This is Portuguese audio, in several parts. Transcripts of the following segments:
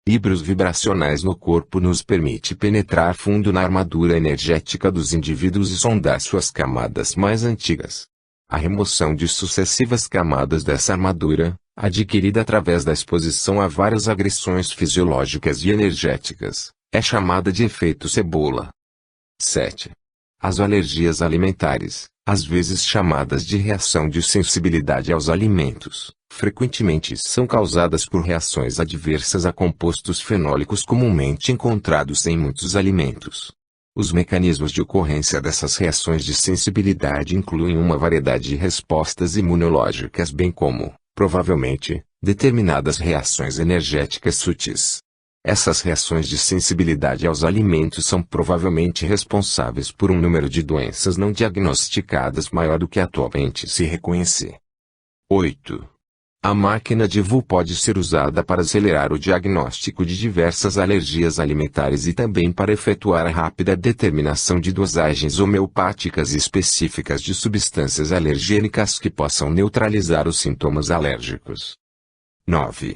Equilíbrios vibracionais no corpo nos permite penetrar fundo na armadura energética dos indivíduos e sondar suas camadas mais antigas. A remoção de sucessivas camadas dessa armadura, adquirida através da exposição a várias agressões fisiológicas e energéticas, é chamada de efeito cebola. 7. As alergias alimentares, às vezes chamadas de reação de sensibilidade aos alimentos, frequentemente são causadas por reações adversas a compostos fenólicos comumente encontrados em muitos alimentos. Os mecanismos de ocorrência dessas reações de sensibilidade incluem uma variedade de respostas imunológicas bem como, provavelmente, determinadas reações energéticas sutis. Essas reações de sensibilidade aos alimentos são provavelmente responsáveis por um número de doenças não diagnosticadas maior do que atualmente se reconhece. 8. A máquina de Wu pode ser usada para acelerar o diagnóstico de diversas alergias alimentares e também para efetuar a rápida determinação de dosagens homeopáticas específicas de substâncias alergênicas que possam neutralizar os sintomas alérgicos. 9.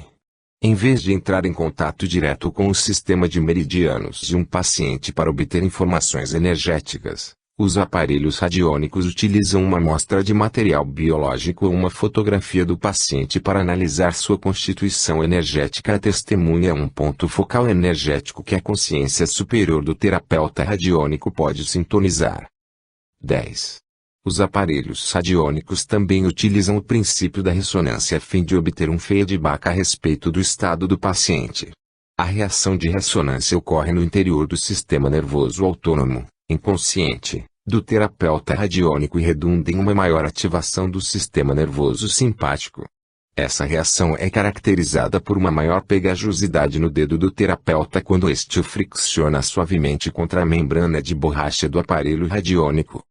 Em vez de entrar em contato direto com o sistema de meridianos de um paciente para obter informações energéticas, os aparelhos radiônicos utilizam uma amostra de material biológico ou uma fotografia do paciente para analisar sua constituição energética. A testemunha é um ponto focal energético que a consciência superior do terapeuta radiônico pode sintonizar. 10. Os aparelhos radiônicos também utilizam o princípio da ressonância a fim de obter um feedback a respeito do estado do paciente. A reação de ressonância ocorre no interior do sistema nervoso autônomo, inconsciente, do terapeuta radiônico e redunda em uma maior ativação do sistema nervoso simpático. Essa reação é caracterizada por uma maior pegajosidade no dedo do terapeuta quando este o fricciona suavemente contra a membrana de borracha do aparelho radiônico.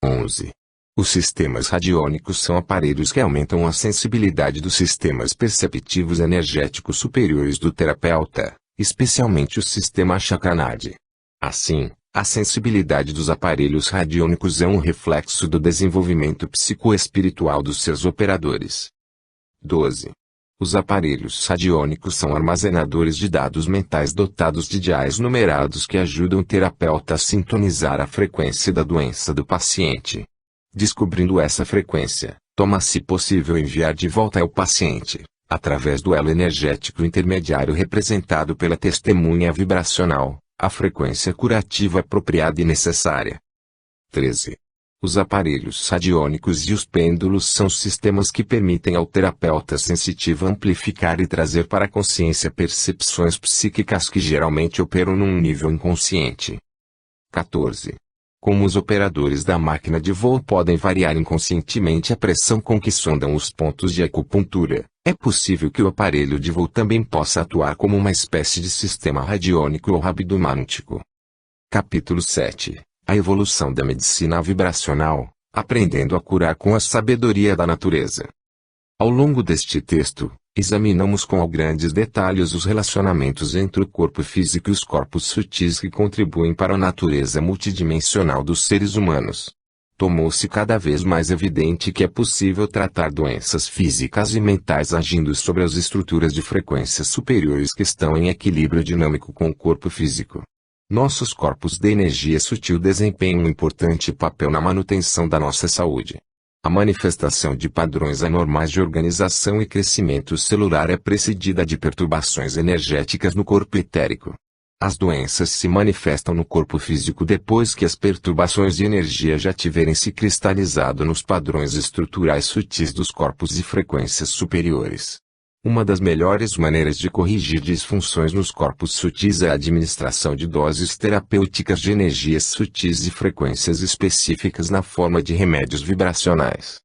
11. Os sistemas radiônicos são aparelhos que aumentam a sensibilidade dos sistemas perceptivos energéticos superiores do terapeuta, especialmente o sistema Chakranadi. Assim, a sensibilidade dos aparelhos radiônicos é um reflexo do desenvolvimento psicoespiritual dos seus operadores. 12. Os aparelhos radiônicos são armazenadores de dados mentais dotados de diais numerados que ajudam o terapeuta a sintonizar a frequência da doença do paciente. Descobrindo essa frequência, torna-se possível enviar de volta ao paciente, através do elo energético intermediário representado pela testemunha vibracional, a frequência curativa apropriada e necessária. 13. Os aparelhos radiônicos e os pêndulos são sistemas que permitem ao terapeuta sensitivo amplificar e trazer para a consciência percepções psíquicas que geralmente operam num nível inconsciente. 14. Como os operadores da máquina de voo podem variar inconscientemente a pressão com que sondam os pontos de acupuntura, é possível que o aparelho de voo também possa atuar como uma espécie de sistema radiônico ou rabdomântico. Capítulo 7. A evolução da medicina vibracional, aprendendo a curar com a sabedoria da natureza. Ao longo deste texto, examinamos com grandes detalhes os relacionamentos entre o corpo físico e os corpos sutis que contribuem para a natureza multidimensional dos seres humanos. Tornou-se cada vez mais evidente que é possível tratar doenças físicas e mentais agindo sobre as estruturas de frequências superiores que estão em equilíbrio dinâmico com o corpo físico. Nossos corpos de energia sutil desempenham um importante papel na manutenção da nossa saúde. A manifestação de padrões anormais de organização e crescimento celular é precedida de perturbações energéticas no corpo etérico. As doenças se manifestam no corpo físico depois que as perturbações de energia já tiverem se cristalizado nos padrões estruturais sutis dos corpos e frequências superiores. Uma das melhores maneiras de corrigir disfunções nos corpos sutis é a administração de doses terapêuticas de energias sutis e frequências específicas na forma de remédios vibracionais.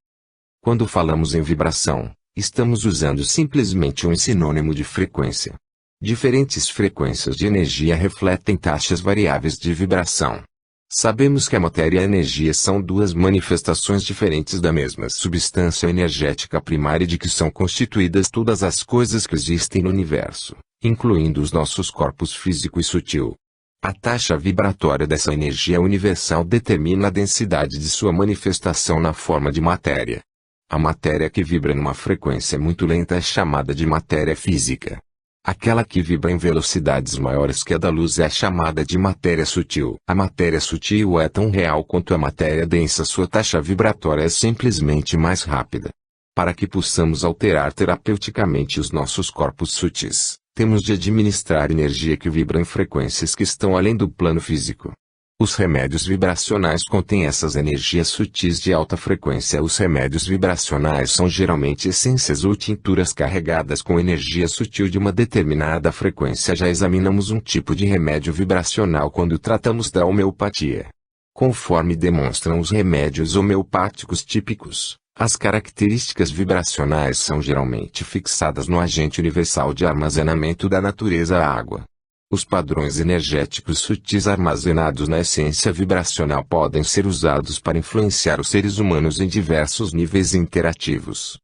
Quando falamos em vibração, estamos usando simplesmente um sinônimo de frequência. Diferentes frequências de energia refletem taxas variáveis de vibração. Sabemos que a matéria e a energia são duas manifestações diferentes da mesma substância energética primária de que são constituídas todas as coisas que existem no universo, incluindo os nossos corpos físico e sutil. A taxa vibratória dessa energia universal determina a densidade de sua manifestação na forma de matéria. A matéria que vibra numa frequência muito lenta é chamada de matéria física. Aquela que vibra em velocidades maiores que a da luz é chamada de matéria sutil. A matéria sutil é tão real quanto a matéria densa. Sua taxa vibratória é simplesmente mais rápida. Para que possamos alterar terapeuticamente os nossos corpos sutis, temos de administrar energia que vibra em frequências que estão além do plano físico. Os remédios vibracionais contêm essas energias sutis de alta frequência. Os remédios vibracionais são geralmente essências ou tinturas carregadas com energia sutil de uma determinada frequência. Já examinamos um tipo de remédio vibracional quando tratamos da homeopatia. Conforme demonstram os remédios homeopáticos típicos, as características vibracionais são geralmente fixadas no agente universal de armazenamento da natureza, a água. Os padrões energéticos sutis armazenados na essência vibracional podem ser usados para influenciar os seres humanos em diversos níveis interativos.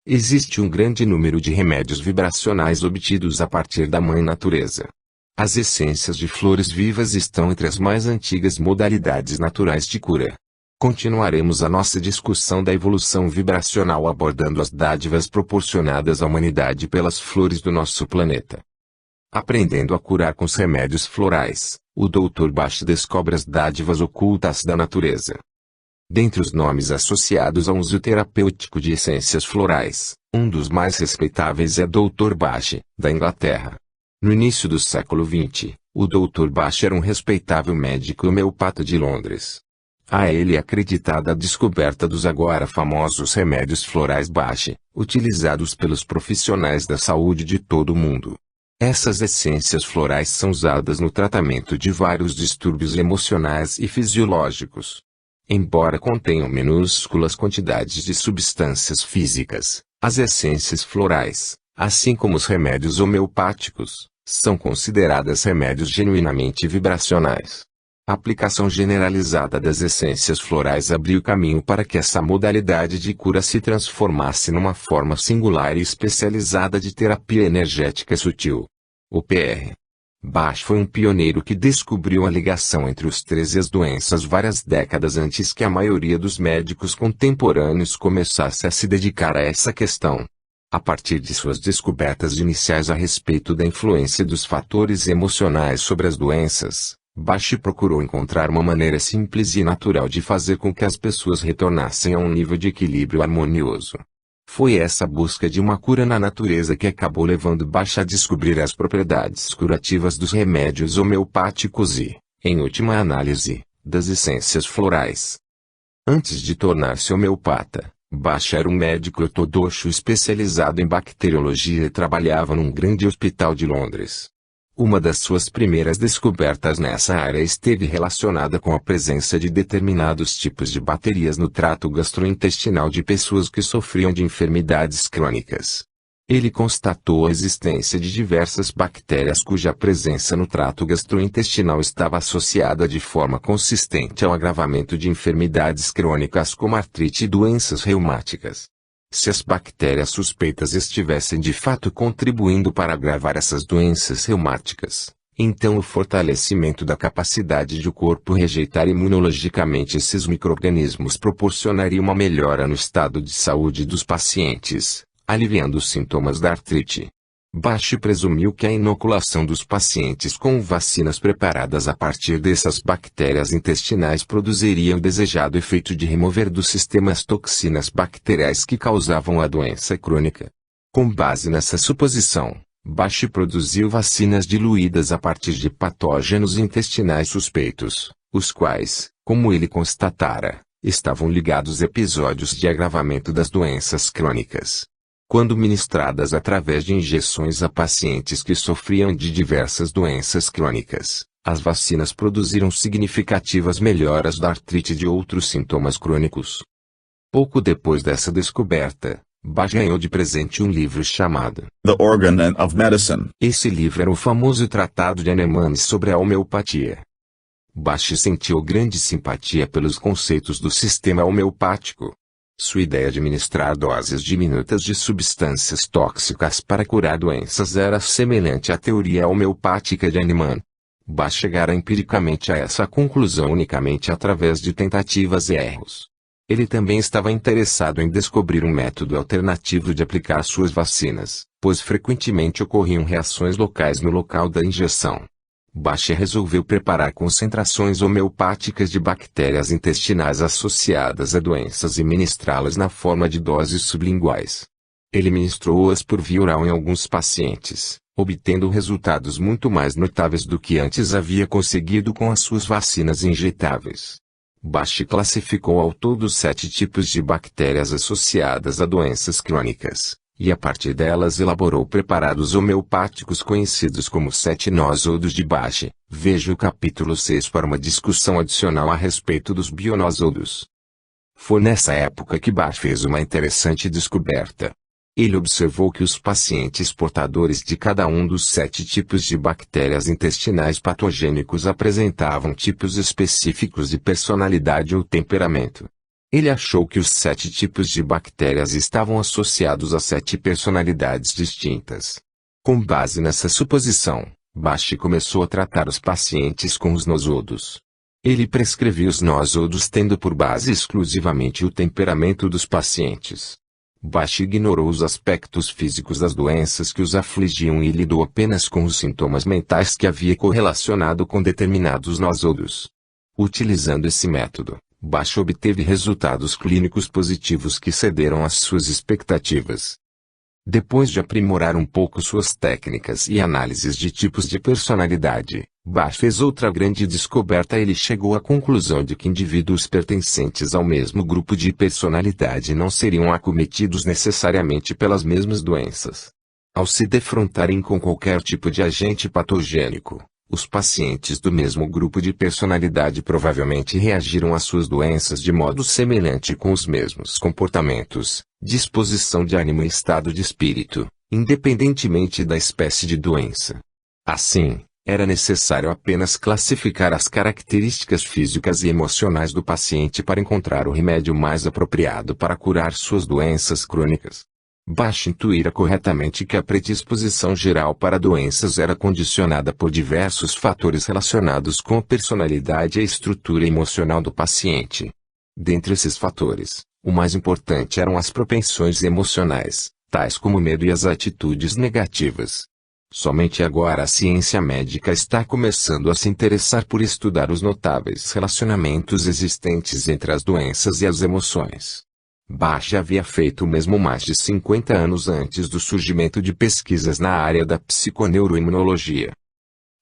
Existe um grande número de remédios vibracionais obtidos a partir da Mãe Natureza. As essências de flores vivas estão entre as mais antigas modalidades naturais de cura. Continuaremos a nossa discussão da evolução vibracional abordando as dádivas proporcionadas à humanidade pelas flores do nosso planeta. Aprendendo a curar com os remédios florais, o Dr. Bach descobre as dádivas ocultas da natureza. Dentre os nomes associados ao uso terapêutico de essências florais, um dos mais respeitáveis é Dr. Bach, da Inglaterra. No início do século XX, o Dr. Bach era um respeitável médico homeopata de Londres. A ele é acreditada a descoberta dos agora famosos remédios florais Bach, utilizados pelos profissionais da saúde de todo o mundo. Essas essências florais são usadas no tratamento de vários distúrbios emocionais e fisiológicos. Embora contenham minúsculas quantidades de substâncias físicas, as essências florais, assim como os remédios homeopáticos, são consideradas remédios genuinamente vibracionais. A aplicação generalizada das essências florais abriu caminho para que essa modalidade de cura se transformasse numa forma singular e especializada de terapia energética sutil. O Pr. Bach foi um pioneiro que descobriu a ligação entre os três e as doenças várias décadas antes que a maioria dos médicos contemporâneos começasse a se dedicar a essa questão. A partir de suas descobertas iniciais a respeito da influência dos fatores emocionais sobre as doenças, Bach procurou encontrar uma maneira simples e natural de fazer com que as pessoas retornassem a um nível de equilíbrio harmonioso. Foi essa busca de uma cura na natureza que acabou levando Bach a descobrir as propriedades curativas dos remédios homeopáticos e, em última análise, das essências florais. Antes de tornar-se homeopata, Bach era um médico ortodoxo especializado em bacteriologia e trabalhava num grande hospital de Londres. Uma das suas primeiras descobertas nessa área esteve relacionada com a presença de determinados tipos de bactérias no trato gastrointestinal de pessoas que sofriam de enfermidades crônicas. Ele constatou a existência de diversas bactérias cuja presença no trato gastrointestinal estava associada de forma consistente ao agravamento de enfermidades crônicas como artrite e doenças reumáticas. Se as bactérias suspeitas estivessem de fato contribuindo para agravar essas doenças reumáticas, então o fortalecimento da capacidade de o corpo rejeitar imunologicamente esses micro-organismos proporcionaria uma melhora no estado de saúde dos pacientes, aliviando os sintomas da artrite. Bach presumiu que a inoculação dos pacientes com vacinas preparadas a partir dessas bactérias intestinais produziria o desejado efeito de remover do sistema as toxinas bacteriais que causavam a doença crônica. Com base nessa suposição, Bach produziu vacinas diluídas a partir de patógenos intestinais suspeitos, os quais, como ele constatara, estavam ligados a episódios de agravamento das doenças crônicas. Quando ministradas através de injeções a pacientes que sofriam de diversas doenças crônicas, as vacinas produziram significativas melhoras da artrite e de outros sintomas crônicos. Pouco depois dessa descoberta, Bach ganhou de presente um livro chamado The Organ of Medicine. Esse livro era o famoso Tratado de Hahnemann sobre a homeopatia. Bach sentiu grande simpatia pelos conceitos do sistema homeopático. Sua ideia de administrar doses diminutas de substâncias tóxicas para curar doenças era semelhante à teoria homeopática de Hahnemann. Bach chegara empiricamente a essa conclusão unicamente através de tentativas e erros. Ele também estava interessado em descobrir um método alternativo de aplicar suas vacinas. pois frequentemente ocorriam reações locais no local da injeção. Bache resolveu preparar concentrações homeopáticas de bactérias intestinais associadas a doenças e ministrá-las na forma de doses sublinguais. Ele ministrou-as por via oral em alguns pacientes, obtendo resultados muito mais notáveis do que antes havia conseguido com as suas vacinas injetáveis. Bache classificou ao todo 7 tipos de bactérias associadas a doenças crônicas, e a partir delas elaborou preparados homeopáticos conhecidos como 7 nosodos de Bache. Veja o capítulo 6 para uma discussão adicional a respeito dos bionosodos. Foi nessa época que Bache fez uma interessante descoberta. Ele observou que os pacientes portadores de cada um dos 7 tipos de bactérias intestinais patogênicos apresentavam tipos específicos de personalidade ou temperamento. Ele achou que os 7 tipos de bactérias estavam associados a 7 personalidades distintas. Com base nessa suposição, Bache começou a tratar os pacientes com os nosodos. Ele prescrevia os nosodos tendo por base exclusivamente o temperamento dos pacientes. Bache ignorou os aspectos físicos das doenças que os afligiam e lidou apenas com os sintomas mentais que havia correlacionado com determinados nosodos. Utilizando esse método, Bache obteve resultados clínicos positivos que excederam às suas expectativas. Depois de aprimorar um pouco suas técnicas e análises de tipos de personalidade, Bache fez outra grande descoberta. Ele chegou à conclusão de que indivíduos pertencentes ao mesmo grupo de personalidade não seriam acometidos necessariamente pelas mesmas doenças. Ao se defrontarem com qualquer tipo de agente patogênico, os pacientes do mesmo grupo de personalidade provavelmente reagiram às suas doenças de modo semelhante com os mesmos comportamentos, disposição de ânimo e estado de espírito, independentemente da espécie de doença. Assim, era necessário apenas classificar as características físicas e emocionais do paciente para encontrar o remédio mais apropriado para curar suas doenças crônicas. Bache intuíra corretamente que a predisposição geral para doenças era condicionada por diversos fatores relacionados com a personalidade e a estrutura emocional do paciente. Dentre esses fatores, o mais importante eram as propensões emocionais, tais como o medo e as atitudes negativas. Somente agora a ciência médica está começando a se interessar por estudar os notáveis relacionamentos existentes entre as doenças e as emoções. Bache havia feito o mesmo mais de 50 anos antes do surgimento de pesquisas na área da psiconeuroimunologia.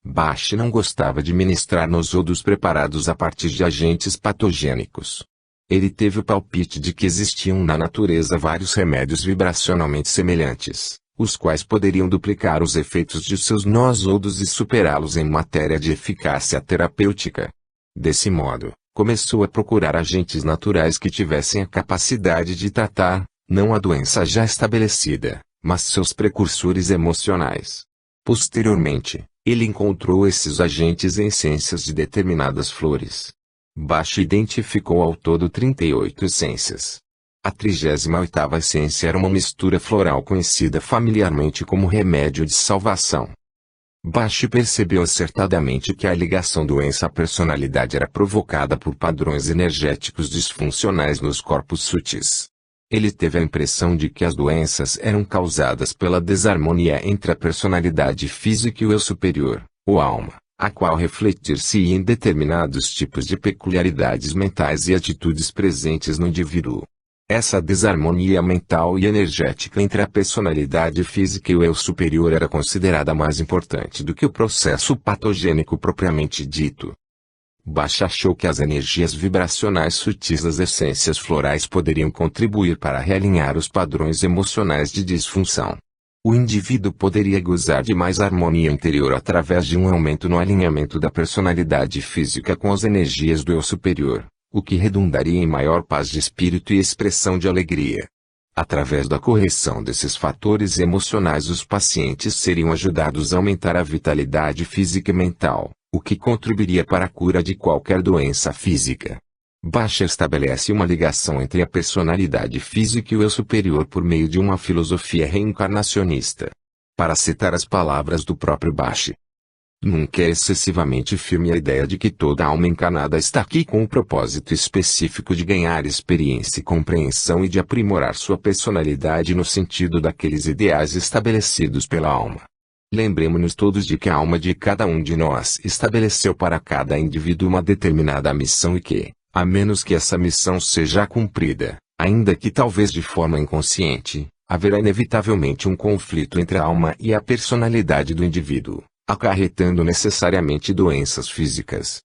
Bache não gostava de ministrar nosodos preparados a partir de agentes patogênicos. Ele teve o palpite de que existiam na natureza vários remédios vibracionalmente semelhantes, os quais poderiam duplicar os efeitos de seus nosodos e superá-los em matéria de eficácia terapêutica. Desse modo, começou a procurar agentes naturais que tivessem a capacidade de tratar, não a doença já estabelecida, mas seus precursores emocionais. Posteriormente, ele encontrou esses agentes em essências de determinadas flores. Bache identificou ao todo 38 essências. A 38ª essência era uma mistura floral conhecida familiarmente como remédio de salvação. Bache percebeu acertadamente que a ligação doença-personalidade era provocada por padrões energéticos disfuncionais nos corpos sutis. Ele teve a impressão de que as doenças eram causadas pela desarmonia entre a personalidade física e o eu superior, ou alma, a qual refletir-se-ia em determinados tipos de peculiaridades mentais e atitudes presentes no indivíduo. Essa desarmonia mental e energética entre a personalidade física e o eu superior era considerada mais importante do que o processo patogênico propriamente dito. Bache achou que as energias vibracionais sutis das essências florais poderiam contribuir para realinhar os padrões emocionais de disfunção. O indivíduo poderia gozar de mais harmonia interior através de um aumento no alinhamento da personalidade física com as energias do eu superior, o que redundaria em maior paz de espírito e expressão de alegria. Através da correção desses fatores emocionais, os pacientes seriam ajudados a aumentar a vitalidade física e mental, o que contribuiria para a cura de qualquer doença física. Bache estabelece uma ligação entre a personalidade física e o eu superior por meio de uma filosofia reencarnacionista. Para citar as palavras do próprio Bache: Nunca é excessivamente firme a ideia de que toda alma encarnada está aqui com o propósito específico de ganhar experiência e compreensão e de aprimorar sua personalidade no sentido daqueles ideais estabelecidos pela alma. Lembremos-nos todos de que a alma de cada um de nós estabeleceu para cada indivíduo uma determinada missão e que, a menos que essa missão seja cumprida, ainda que talvez de forma inconsciente, haverá inevitavelmente um conflito entre a alma e a personalidade do indivíduo, acarretando necessariamente doenças físicas.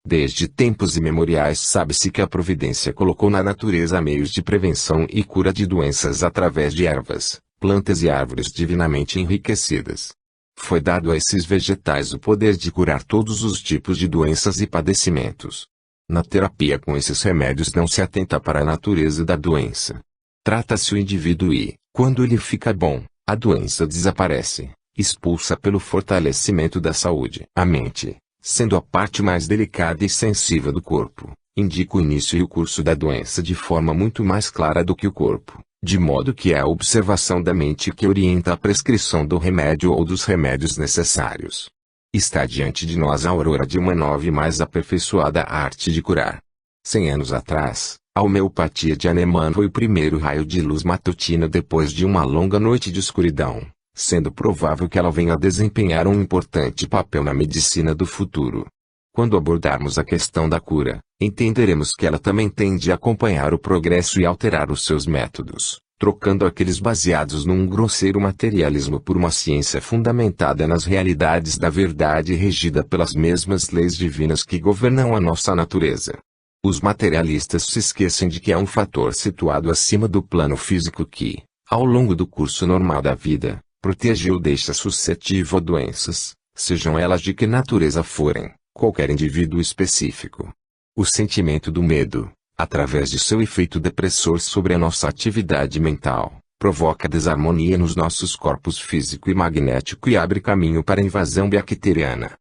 Desde tempos imemoriais sabe-se que a providência colocou na natureza meios de prevenção e cura de doenças através de ervas, plantas e árvores divinamente enriquecidas. Foi dado a esses vegetais o poder de curar todos os tipos de doenças e padecimentos. Na terapia com esses remédios não se atenta para a natureza da doença. Trata-se o indivíduo e, quando ele fica bom, a doença desaparece, expulsa pelo fortalecimento da saúde. A mente, sendo a parte mais delicada e sensível do corpo, indica o início e o curso da doença de forma muito mais clara do que o corpo, de modo que é a observação da mente que orienta a prescrição do remédio ou dos remédios necessários. Está diante de nós a aurora de uma nova e mais aperfeiçoada arte de curar. 100 anos atrás, a homeopatia de Hahnemann foi o primeiro raio de luz matutino depois de uma longa noite de escuridão, sendo provável que ela venha a desempenhar um importante papel na medicina do futuro. Quando abordarmos a questão da cura, entenderemos que ela também tende a acompanhar o progresso e alterar os seus métodos, trocando aqueles baseados num grosseiro materialismo por uma ciência fundamentada nas realidades da verdade e regida pelas mesmas leis divinas que governam a nossa natureza. Os materialistas se esquecem de que há um fator situado acima do plano físico que, ao longo do curso normal da vida, protege ou deixa suscetível a doenças, sejam elas de que natureza forem, qualquer indivíduo específico. O sentimento do medo, através de seu efeito depressor sobre a nossa atividade mental, provoca desarmonia nos nossos corpos físico e magnético e abre caminho para a invasão bacteriana.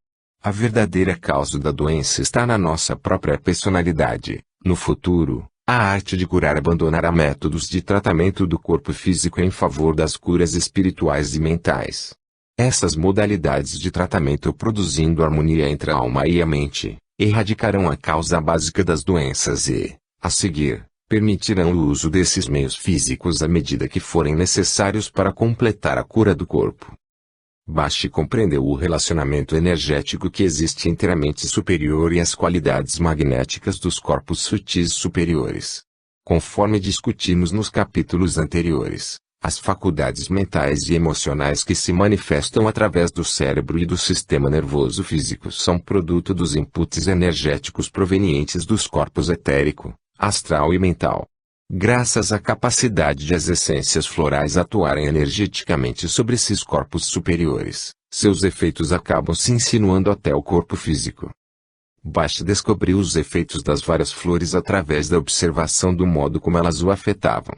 A verdadeira causa da doença está na nossa própria personalidade. No futuro, a arte de curar abandonará métodos de tratamento do corpo físico em favor das curas espirituais e mentais. Essas modalidades de tratamento produzindo harmonia entre a alma e a mente, erradicarão a causa básica das doenças e, a seguir, permitirão o uso desses meios físicos à medida que forem necessários para completar a cura do corpo. Baste compreender o relacionamento energético que existe entre a mente superior e as qualidades magnéticas dos corpos sutis superiores. Conforme discutimos nos capítulos anteriores, as faculdades mentais e emocionais que se manifestam através do cérebro e do sistema nervoso físico são produto dos inputs energéticos provenientes dos corpos etérico, astral e mental. Graças à capacidade de as essências florais atuarem energeticamente sobre esses corpos superiores, seus efeitos acabam se insinuando até o corpo físico. Basta descobrir os efeitos das várias flores através da observação do modo como elas o afetavam.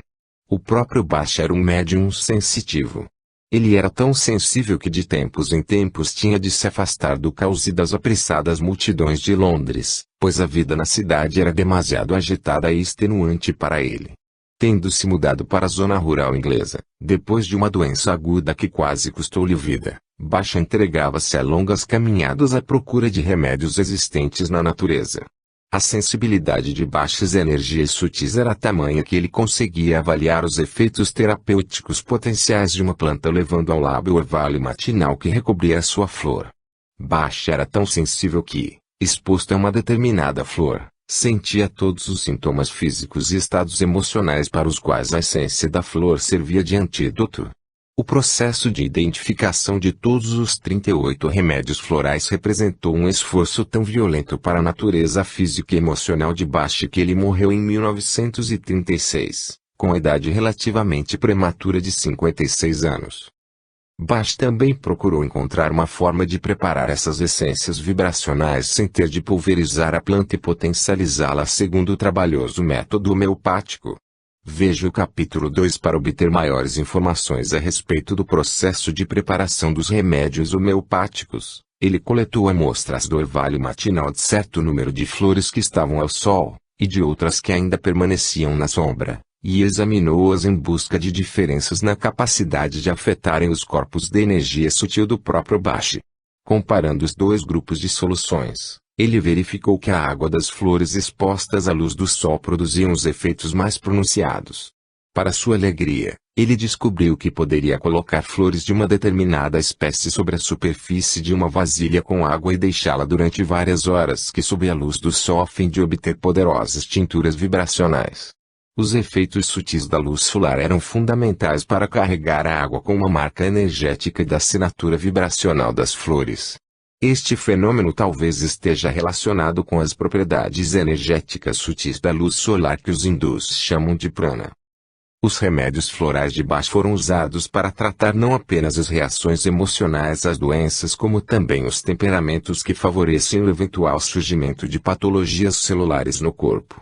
O próprio Bach era um médium sensitivo. Ele era tão sensível que de tempos em tempos tinha de se afastar do caos e das apressadas multidões de Londres, pois a vida na cidade era demasiado agitada e extenuante para ele. Tendo-se mudado para a zona rural inglesa, depois de uma doença aguda que quase custou-lhe vida, Bach entregava-se a longas caminhadas à procura de remédios existentes na natureza. A sensibilidade de Bach's energias sutis era tamanha que ele conseguia avaliar os efeitos terapêuticos potenciais de uma planta levando ao lábio o orvalho matinal que recobria a sua flor. Bach era tão sensível que, exposto a uma determinada flor, sentia todos os sintomas físicos e estados emocionais para os quais a essência da flor servia de antídoto. O processo de identificação de todos os 38 remédios florais representou um esforço tão violento para a natureza física e emocional de Bach que ele morreu em 1936, com a idade relativamente prematura de 56 anos. Bach também procurou encontrar uma forma de preparar essas essências vibracionais sem ter de pulverizar a planta e potencializá-la segundo o trabalhoso método homeopático. Veja o capítulo 2 para obter maiores informações a respeito do processo de preparação dos remédios homeopáticos. Ele coletou amostras do orvalho matinal de certo número de flores que estavam ao sol, e de outras que ainda permaneciam na sombra, e examinou-as em busca de diferenças na capacidade de afetarem os corpos de energia sutil do próprio Bach. Comparando os dois grupos de soluções, ele verificou que a água das flores expostas à luz do sol produziam os efeitos mais pronunciados. Para sua alegria, ele descobriu que poderia colocar flores de uma determinada espécie sobre a superfície de uma vasilha com água e deixá-la durante várias horas que sob a luz do sol a fim de obter poderosas tinturas vibracionais. Os efeitos sutis da luz solar eram fundamentais para carregar a água com uma marca energética da assinatura vibracional das flores. Este fenômeno talvez esteja relacionado com as propriedades energéticas sutis da luz solar que os hindus chamam de prana. Os remédios florais de Bach foram usados para tratar não apenas as reações emocionais às doenças como também os temperamentos que favorecem o eventual surgimento de patologias celulares no corpo.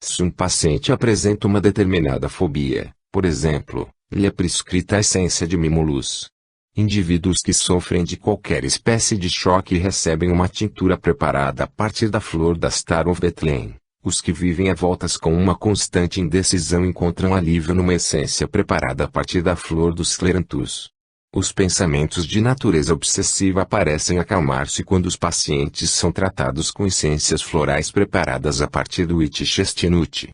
Se um paciente apresenta uma determinada fobia, por exemplo, lhe é prescrita a essência de mimulus. Indivíduos que sofrem de qualquer espécie de choque recebem uma tintura preparada a partir da flor da Star of Bethlehem. Os que vivem a voltas com uma constante indecisão encontram alívio numa essência preparada a partir da flor dos cleranthus. Os pensamentos de natureza obsessiva parecem acalmar-se quando os pacientes são tratados com essências florais preparadas a partir do Witch chestnut.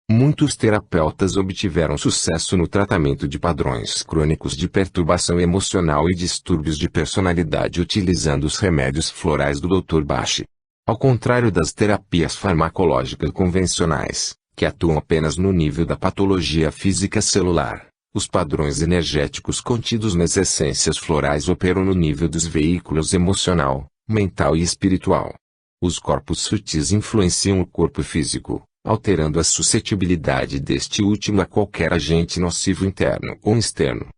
Muitos terapeutas obtiveram sucesso no tratamento de padrões crônicos de perturbação emocional e distúrbios de personalidade utilizando os remédios florais do Dr. Bach. Ao contrário das terapias farmacológicas convencionais, que atuam apenas no nível da patologia física celular, os padrões energéticos contidos nas essências florais operam no nível dos veículos emocional, mental e espiritual. Os corpos sutis influenciam o corpo físico, alterando a suscetibilidade deste último a qualquer agente nocivo interno ou externo.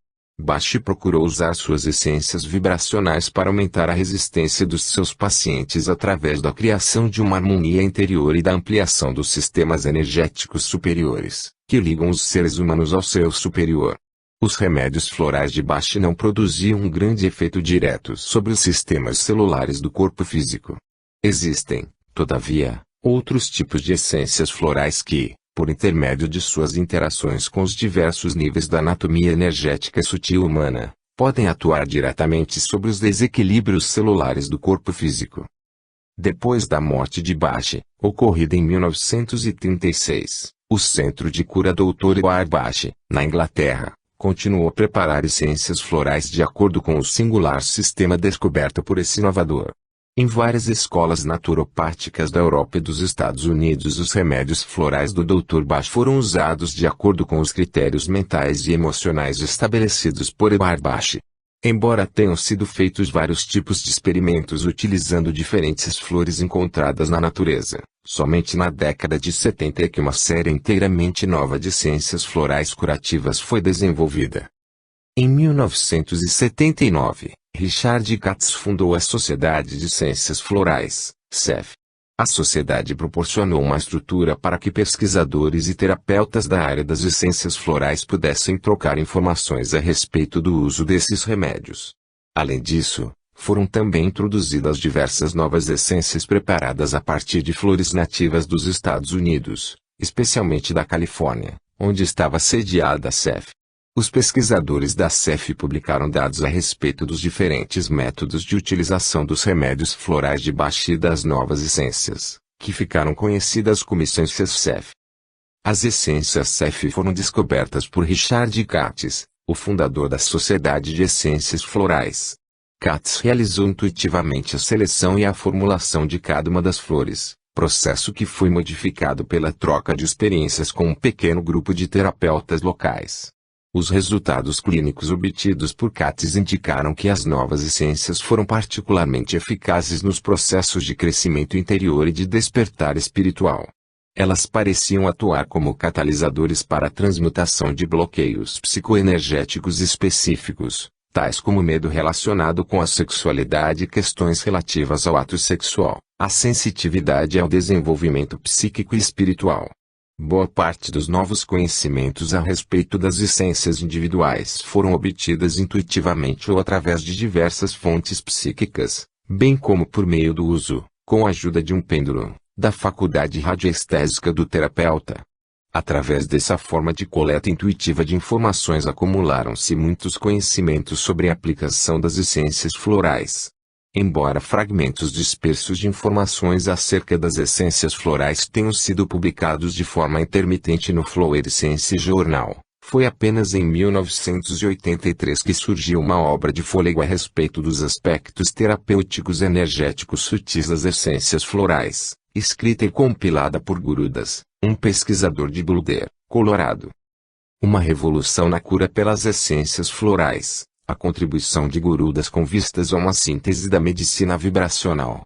Bach procurou usar suas essências vibracionais para aumentar a resistência dos seus pacientes através da criação de uma harmonia interior e da ampliação dos sistemas energéticos superiores, que ligam os seres humanos ao ser superior. Os remédios florais de Bach não produziam um grande efeito direto sobre os sistemas celulares do corpo físico. Existem, todavia, outros tipos de essências florais que, por intermédio de suas interações com os diversos níveis da anatomia energética sutil humana, podem atuar diretamente sobre os desequilíbrios celulares do corpo físico. Depois da morte de Bach, ocorrida em 1936, o Centro de Cura Dr. Edward Bach, na Inglaterra, continuou a preparar essências florais de acordo com o singular sistema descoberto por esse inovador. Em várias escolas naturopáticas da Europa e dos Estados Unidos os remédios florais do Dr. Bach foram usados de acordo com os critérios mentais e emocionais estabelecidos por Edward Bach. Embora tenham sido feitos vários tipos de experimentos utilizando diferentes flores encontradas na natureza, somente na década de 70 é que uma série inteiramente nova de essências florais curativas foi desenvolvida. Em 1979, Richard Katz fundou a Sociedade de Ciências Florais, CEF. A sociedade proporcionou uma estrutura para que pesquisadores e terapeutas da área das essências florais pudessem trocar informações a respeito do uso desses remédios. Além disso, foram também introduzidas diversas novas essências preparadas a partir de flores nativas dos Estados Unidos, especialmente da Califórnia, onde estava sediada a CEF. Os pesquisadores da CEF publicaram dados a respeito dos diferentes métodos de utilização dos remédios florais de Bach e das novas essências, que ficaram conhecidas como essências CEF. As essências CEF foram descobertas por Richard Katz, o fundador da Sociedade de Essências Florais. Katz realizou intuitivamente a seleção e a formulação de cada uma das flores, processo que foi modificado pela troca de experiências com um pequeno grupo de terapeutas locais. Os resultados clínicos obtidos por Katz indicaram que as novas essências foram particularmente eficazes nos processos de crescimento interior e de despertar espiritual. Elas pareciam atuar como catalisadores para a transmutação de bloqueios psicoenergéticos específicos, tais como medo relacionado com a sexualidade e questões relativas ao ato sexual, a sensitividade ao desenvolvimento psíquico e espiritual. Boa parte dos novos conhecimentos a respeito das essências individuais foram obtidas intuitivamente ou através de diversas fontes psíquicas, bem como por meio do uso, com a ajuda de um pêndulo, da faculdade radioestésica do terapeuta. Através dessa forma de coleta intuitiva de informações acumularam-se muitos conhecimentos sobre a aplicação das essências florais. Embora fragmentos dispersos de informações acerca das essências florais tenham sido publicados de forma intermitente no Flower Essence Journal, foi apenas em 1983 que surgiu uma obra de fôlego a respeito dos aspectos terapêuticos energéticos sutis das essências florais, escrita e compilada por Gurudas, um pesquisador de Boulder, Colorado. Uma revolução na cura pelas essências florais. A contribuição de Gurudas com vistas a uma síntese da medicina vibracional.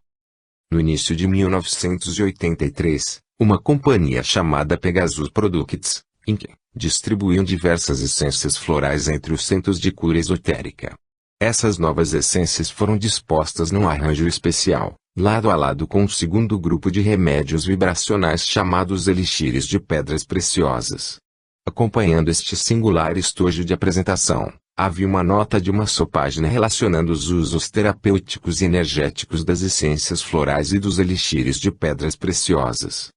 No início de 1983, uma companhia chamada Pegasus Products, Inc., distribuiu diversas essências florais entre os centros de cura esotérica. Essas novas essências foram dispostas num arranjo especial, lado a lado com um segundo grupo de remédios vibracionais chamados elixires de pedras preciosas. Acompanhando este singular estojo de apresentação, havia uma nota de uma só página relacionando os usos terapêuticos e energéticos das essências florais e dos elixires de pedras preciosas.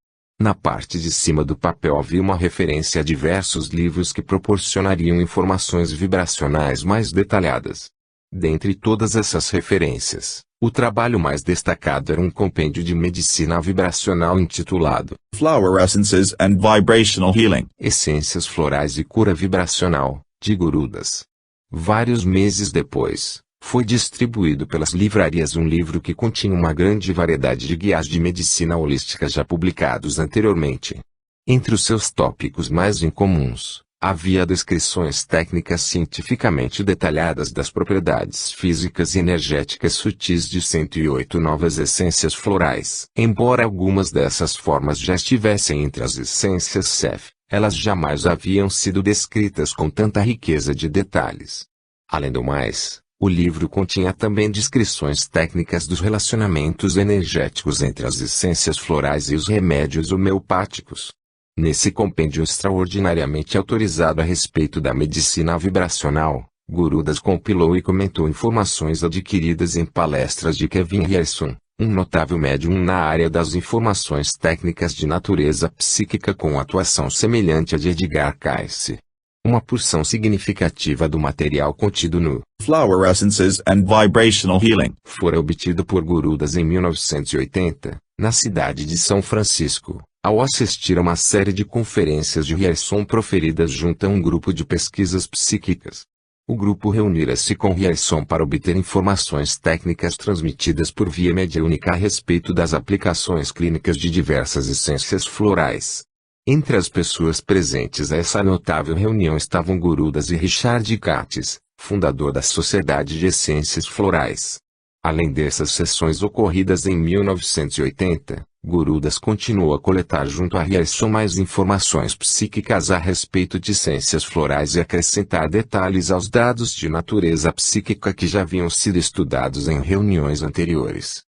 Na parte de cima do papel havia uma referência a diversos livros que proporcionariam informações vibracionais mais detalhadas. Dentre todas essas referências, o trabalho mais destacado era um compêndio de medicina vibracional intitulado Flower Essences and Vibrational Healing. Essências Florais e Cura Vibracional, de Gurudas. Vários meses depois, foi distribuído pelas livrarias um livro que continha uma grande variedade de guias de medicina holística já publicados anteriormente. Entre os seus tópicos mais incomuns, havia descrições técnicas cientificamente detalhadas das propriedades físicas e energéticas sutis de 108 novas essências florais. Embora algumas dessas formas já estivessem entre as essências CEF, elas jamais haviam sido descritas com tanta riqueza de detalhes. Além do mais, o livro continha também descrições técnicas dos relacionamentos energéticos entre as essências florais e os remédios homeopáticos. Nesse compêndio extraordinariamente autorizado a respeito da medicina vibracional, Gurudas compilou e comentou informações adquiridas em palestras de Kevin Ryerson, um notável médium na área das informações técnicas de natureza psíquica com atuação semelhante à de Edgar Cayce. Uma porção significativa do material contido no Flower Essences and Vibrational Healing fora obtido por Gurudas em 1980, na cidade de São Francisco, ao assistir a uma série de conferências de Ryerson proferidas junto a um grupo de pesquisas psíquicas. O grupo reunira-se com Ryerson para obter informações técnicas transmitidas por via mediúnica a respeito das aplicações clínicas de diversas essências florais. Entre as pessoas presentes a essa notável reunião estavam Gurudas e Richard Curtis, fundador da Sociedade de Essências Florais. Além dessas sessões ocorridas em 1980, Gurudas continuou a coletar junto a Ryerson mais informações psíquicas a respeito de essências florais e acrescentar detalhes aos dados de natureza psíquica que já haviam sido estudados em reuniões anteriores.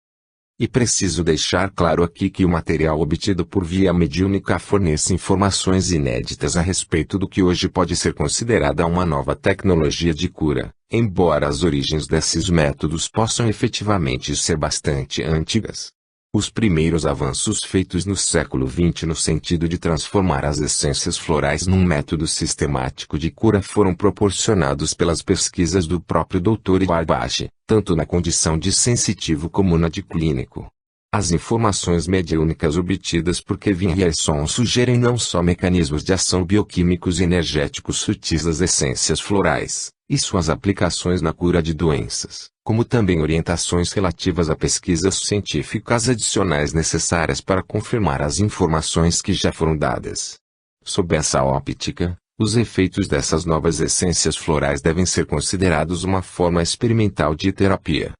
E preciso deixar claro aqui que o material obtido por via mediúnica fornece informações inéditas a respeito do que hoje pode ser considerada uma nova tecnologia de cura, embora as origens desses métodos possam efetivamente ser bastante antigas. Os primeiros avanços feitos no século XX no sentido de transformar as essências florais num método sistemático de cura foram proporcionados pelas pesquisas do próprio Dr. Ibarbashi, tanto na condição de sensitivo como na de clínico. As informações mediúnicas obtidas por Kevin Ryerson sugerem não só mecanismos de ação bioquímicos e energéticos sutis das essências florais, e suas aplicações na cura de doenças, como também orientações relativas a pesquisas científicas adicionais necessárias para confirmar as informações que já foram dadas. Sob essa óptica, os efeitos dessas novas essências florais devem ser considerados uma forma experimental de terapia.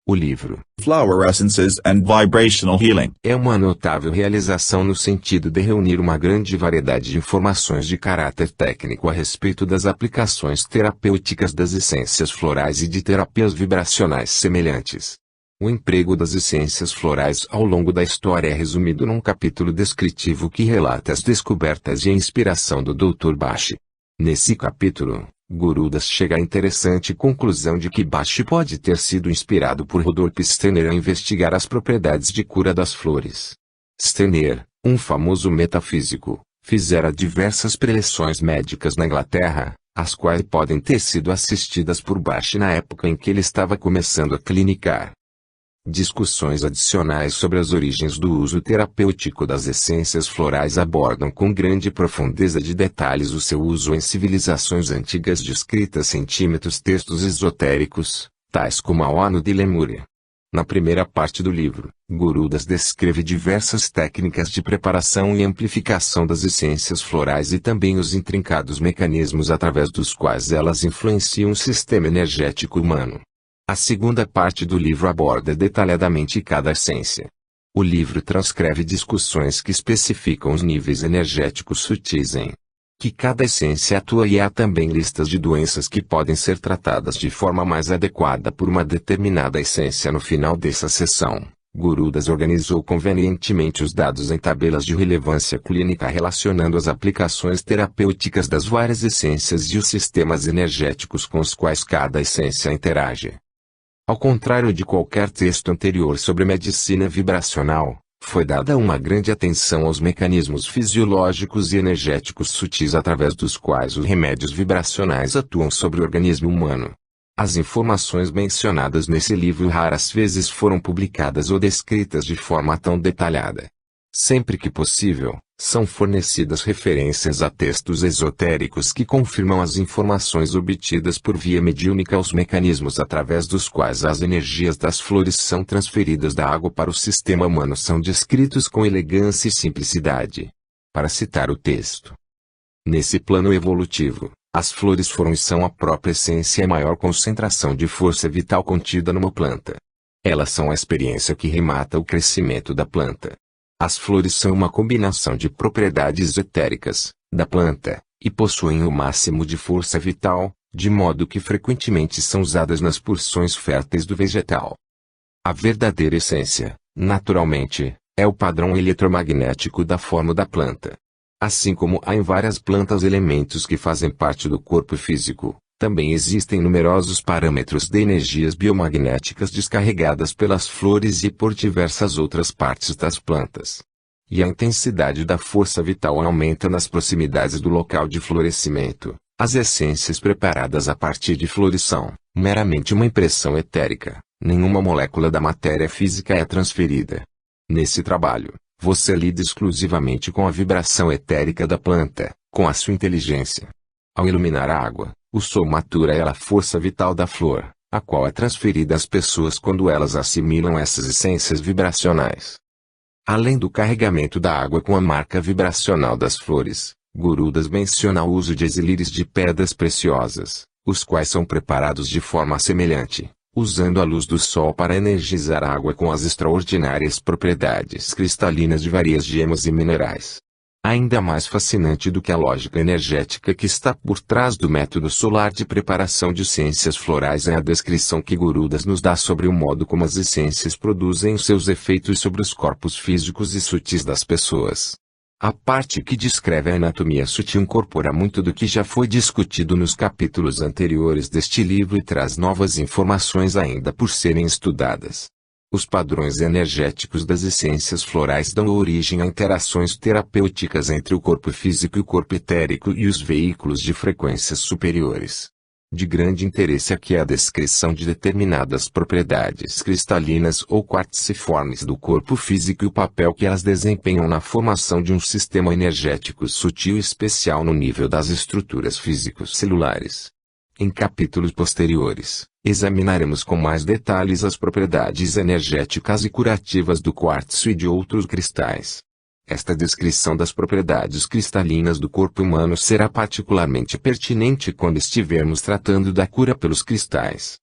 O livro Flower Essences and Vibrational Healing é uma notável realização no sentido de reunir uma grande variedade de informações de caráter técnico a respeito das aplicações terapêuticas das essências florais e de terapias vibracionais semelhantes. O emprego das essências florais ao longo da história é resumido num capítulo descritivo que relata as descobertas e a inspiração do Dr. Bashi. Nesse capítulo, Gurudas chega à interessante conclusão de que Bashi pode ter sido inspirado por Rudolf Steiner a investigar as propriedades de cura das flores. Steiner, um famoso metafísico, fizera diversas preleções médicas na Inglaterra, as quais podem ter sido assistidas por Bashi na época em que ele estava começando a clinicar. Discussões adicionais sobre as origens do uso terapêutico das essências florais abordam com grande profundeza de detalhes o seu uso em civilizações antigas descritas centímetros textos esotéricos, tais como a ONU de Lemúria. Na primeira parte do livro, Gurudas descreve diversas técnicas de preparação e amplificação das essências florais e também os intrincados mecanismos através dos quais elas influenciam o sistema energético humano. A segunda parte do livro aborda detalhadamente cada essência. O livro transcreve discussões que especificam os níveis energéticos sutis em que cada essência atua e há também listas de doenças que podem ser tratadas de forma mais adequada por uma determinada essência. No final dessa sessão, Gurudas organizou convenientemente os dados em tabelas de relevância clínica relacionando as aplicações terapêuticas das várias essências e os sistemas energéticos com os quais cada essência interage. Ao contrário de qualquer texto anterior sobre medicina vibracional, foi dada uma grande atenção aos mecanismos fisiológicos e energéticos sutis através dos quais os remédios vibracionais atuam sobre o organismo humano. As informações mencionadas nesse livro raras vezes foram publicadas ou descritas de forma tão detalhada. Sempre que possível, são fornecidas referências a textos esotéricos que confirmam as informações obtidas por via mediúnica aos mecanismos através dos quais as energias das flores são transferidas da água para o sistema humano são descritos com elegância e simplicidade. Para citar o texto. Nesse plano evolutivo, as flores foram e são a própria essência e a maior concentração de força vital contida numa planta. Elas são a experiência que remata o crescimento da planta. As flores são uma combinação de propriedades etéricas, da planta, e possuem o máximo de força vital, de modo que frequentemente são usadas nas porções férteis do vegetal. A verdadeira essência, naturalmente, é o padrão eletromagnético da forma da planta. Assim como há em várias plantas elementos que fazem parte do corpo físico, também existem numerosos parâmetros de energias biomagnéticas descarregadas pelas flores e por diversas outras partes das plantas. E a intensidade da força vital aumenta nas proximidades do local de florescimento. As essências preparadas a partir de flores são meramente uma impressão etérica, nenhuma molécula da matéria física é transferida. Nesse trabalho, você lida exclusivamente com a vibração etérica da planta, com a sua inteligência. Ao iluminar a água, o sol matura ela a força vital da flor, a qual é transferida às pessoas quando elas assimilam essas essências vibracionais. Além do carregamento da água com a marca vibracional das flores, Gurudas menciona o uso de exilires de pedras preciosas, os quais são preparados de forma semelhante, usando a luz do sol para energizar a água com as extraordinárias propriedades cristalinas de várias gemas e minerais. Ainda mais fascinante do que a lógica energética que está por trás do método solar de preparação de essências florais é a descrição que Gurudas nos dá sobre o modo como as essências produzem seus efeitos sobre os corpos físicos e sutis das pessoas. A parte que descreve a anatomia sutil incorpora muito do que já foi discutido nos capítulos anteriores deste livro e traz novas informações ainda por serem estudadas. Os padrões energéticos das essências florais dão origem a interações terapêuticas entre o corpo físico e o corpo etérico e os veículos de frequências superiores. De grande interesse aqui é a descrição de determinadas propriedades cristalinas ou quartziformes do corpo físico e o papel que elas desempenham na formação de um sistema energético sutil e especial no nível das estruturas físicos celulares. Em capítulos posteriores, examinaremos com mais detalhes as propriedades energéticas e curativas do quartzo e de outros cristais. Esta descrição das propriedades cristalinas do corpo humano será particularmente pertinente quando estivermos tratando da cura pelos cristais.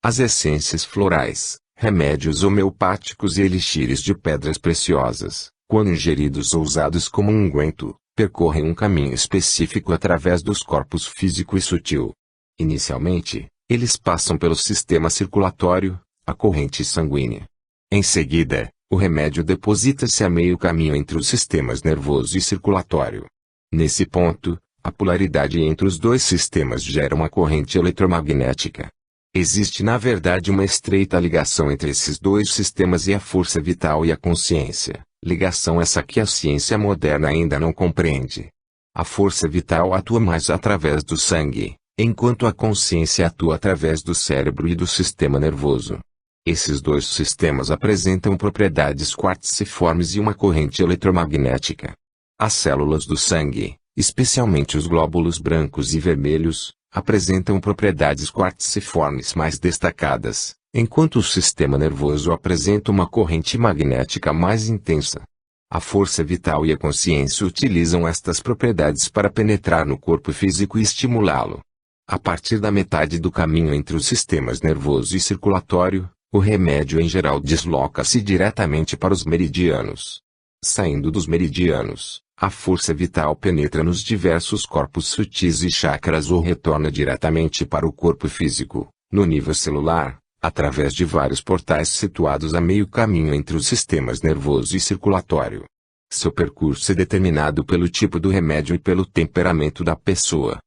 As essências florais, remédios homeopáticos e elixires de pedras preciosas, quando ingeridos ou usados como um unguento, percorrem um caminho específico através dos corpos físico e sutil. Inicialmente, eles passam pelo sistema circulatório, a corrente sanguínea. Em seguida, o remédio deposita-se a meio caminho entre os sistemas nervoso e circulatório. Nesse ponto, a polaridade entre os dois sistemas gera uma corrente eletromagnética. Existe na verdade uma estreita ligação entre esses dois sistemas e a força vital e a consciência, ligação essa que a ciência moderna ainda não compreende. A força vital atua mais através do sangue, enquanto a consciência atua através do cérebro e do sistema nervoso. Esses dois sistemas apresentam propriedades quartziformes e uma corrente eletromagnética. As células do sangue, especialmente os glóbulos brancos e vermelhos, apresentam propriedades quartziformes mais destacadas, enquanto o sistema nervoso apresenta uma corrente magnética mais intensa. A força vital e a consciência utilizam estas propriedades para penetrar no corpo físico e estimulá-lo. A partir da metade do caminho entre os sistemas nervoso e circulatório, o remédio em geral desloca-se diretamente para os meridianos. Saindo dos meridianos, a força vital penetra nos diversos corpos sutis e chakras ou retorna diretamente para o corpo físico, no nível celular, através de vários portais situados a meio caminho entre os sistemas nervoso e circulatório. Seu percurso é determinado pelo tipo do remédio e pelo temperamento da pessoa.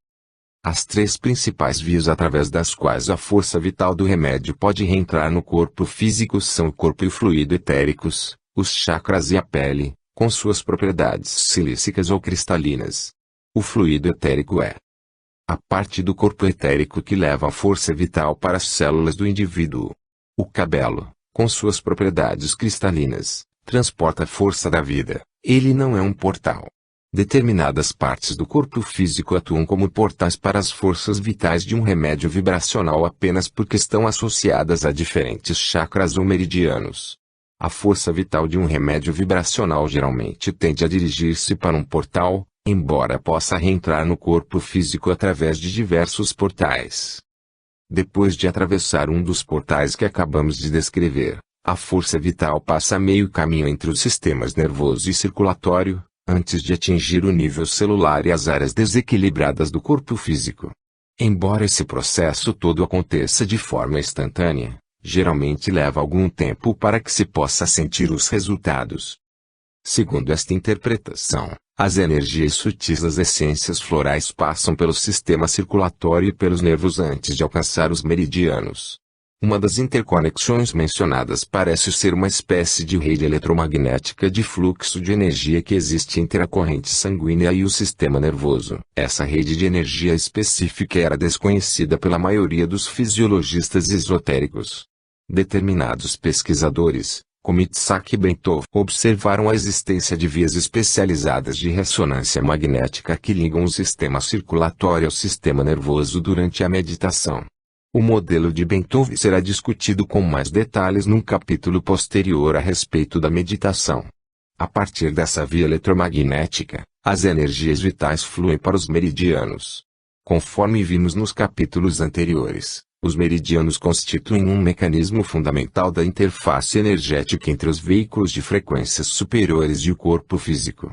As três principais vias através das quais a força vital do remédio pode reentrar no corpo físico são o corpo e o fluido etéricos, os chakras e a pele, com suas propriedades silícicas ou cristalinas. O fluido etérico é a parte do corpo etérico que leva a força vital para as células do indivíduo. O cabelo, com suas propriedades cristalinas, transporta a força da vida. Ele não é um portal. Determinadas partes do corpo físico atuam como portais para as forças vitais de um remédio vibracional apenas porque estão associadas a diferentes chakras ou meridianos. A força vital de um remédio vibracional geralmente tende a dirigir-se para um portal, embora possa reentrar no corpo físico através de diversos portais. Depois de atravessar um dos portais que acabamos de descrever, a força vital passa meio caminho entre os sistemas nervoso e circulatório, antes de atingir o nível celular e as áreas desequilibradas do corpo físico. Embora esse processo todo aconteça de forma instantânea, geralmente leva algum tempo para que se possa sentir os resultados. Segundo esta interpretação, as energias sutis das essências florais passam pelo sistema circulatório e pelos nervos antes de alcançar os meridianos. Uma das interconexões mencionadas parece ser uma espécie de rede eletromagnética de fluxo de energia que existe entre a corrente sanguínea e o sistema nervoso. Essa rede de energia específica era desconhecida pela maioria dos fisiologistas esotéricos. Determinados pesquisadores, como Itzhak Bentov, observaram a existência de vias especializadas de ressonância magnética que ligam o sistema circulatório ao sistema nervoso durante a meditação. O modelo de Bentov será discutido com mais detalhes num capítulo posterior a respeito da meditação. A partir dessa via eletromagnética, as energias vitais fluem para os meridianos. Conforme vimos nos capítulos anteriores, os meridianos constituem um mecanismo fundamental da interface energética entre os veículos de frequências superiores e o corpo físico.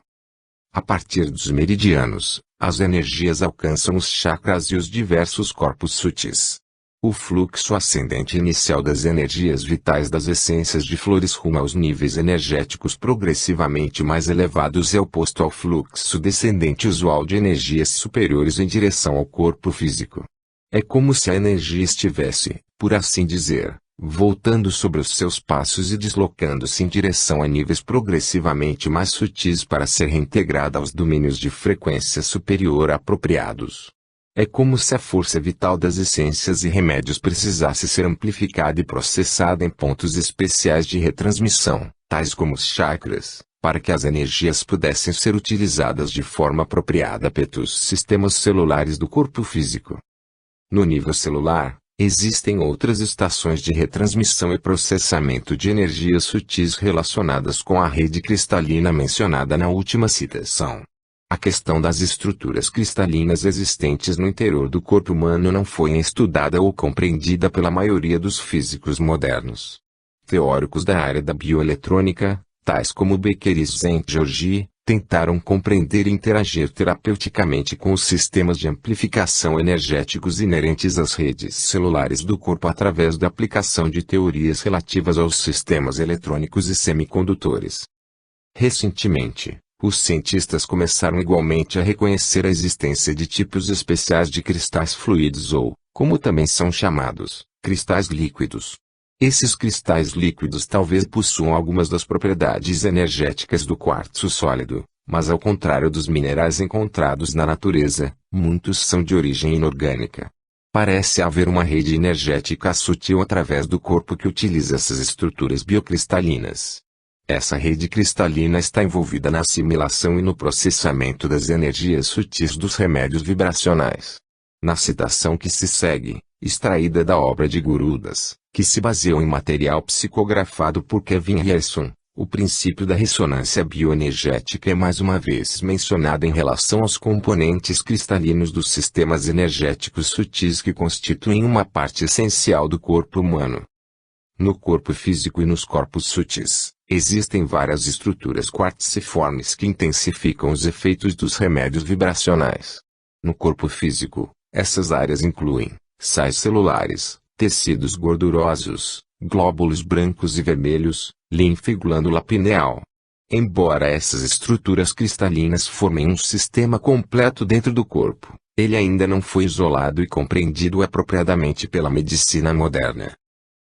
A partir dos meridianos, as energias alcançam os chakras e os diversos corpos sutis. O fluxo ascendente inicial das energias vitais das essências de flores rumo aos níveis energéticos progressivamente mais elevados é oposto ao fluxo descendente usual de energias superiores em direção ao corpo físico. É como se a energia estivesse, por assim dizer, voltando sobre os seus passos e deslocando-se em direção a níveis progressivamente mais sutis para ser reintegrada aos domínios de frequência superior apropriados. É como se a força vital das essências e remédios precisasse ser amplificada e processada em pontos especiais de retransmissão, tais como os chakras, para que as energias pudessem ser utilizadas de forma apropriada pelos sistemas celulares do corpo físico. No nível celular, existem outras estações de retransmissão e processamento de energias sutis relacionadas com a rede cristalina mencionada na última citação. A questão das estruturas cristalinas existentes no interior do corpo humano não foi estudada ou compreendida pela maioria dos físicos modernos. Teóricos da área da bioeletrônica, tais como Becker e Szent-Györgyi, tentaram compreender e interagir terapeuticamente com os sistemas de amplificação energéticos inerentes às redes celulares do corpo através da aplicação de teorias relativas aos sistemas eletrônicos e semicondutores. Recentemente, os cientistas começaram igualmente a reconhecer a existência de tipos especiais de cristais fluidos ou, como também são chamados, cristais líquidos. Esses cristais líquidos talvez possuam algumas das propriedades energéticas do quartzo sólido, mas ao contrário dos minerais encontrados na natureza, muitos são de origem inorgânica. Parece haver uma rede energética sutil através do corpo que utiliza essas estruturas biocristalinas. Essa rede cristalina está envolvida na assimilação e no processamento das energias sutis dos remédios vibracionais. Na citação que se segue, extraída da obra de Gurudas, que se baseou em material psicografado por Kevin Ryerson, o princípio da ressonância bioenergética é mais uma vez mencionado em relação aos componentes cristalinos dos sistemas energéticos sutis que constituem uma parte essencial do corpo humano. No corpo físico e nos corpos sutis, existem várias estruturas quartziformes que intensificam os efeitos dos remédios vibracionais. No corpo físico, essas áreas incluem sais celulares, tecidos gordurosos, glóbulos brancos e vermelhos, linfa e glândula pineal. Embora essas estruturas cristalinas formem um sistema completo dentro do corpo, ele ainda não foi isolado e compreendido apropriadamente pela medicina moderna.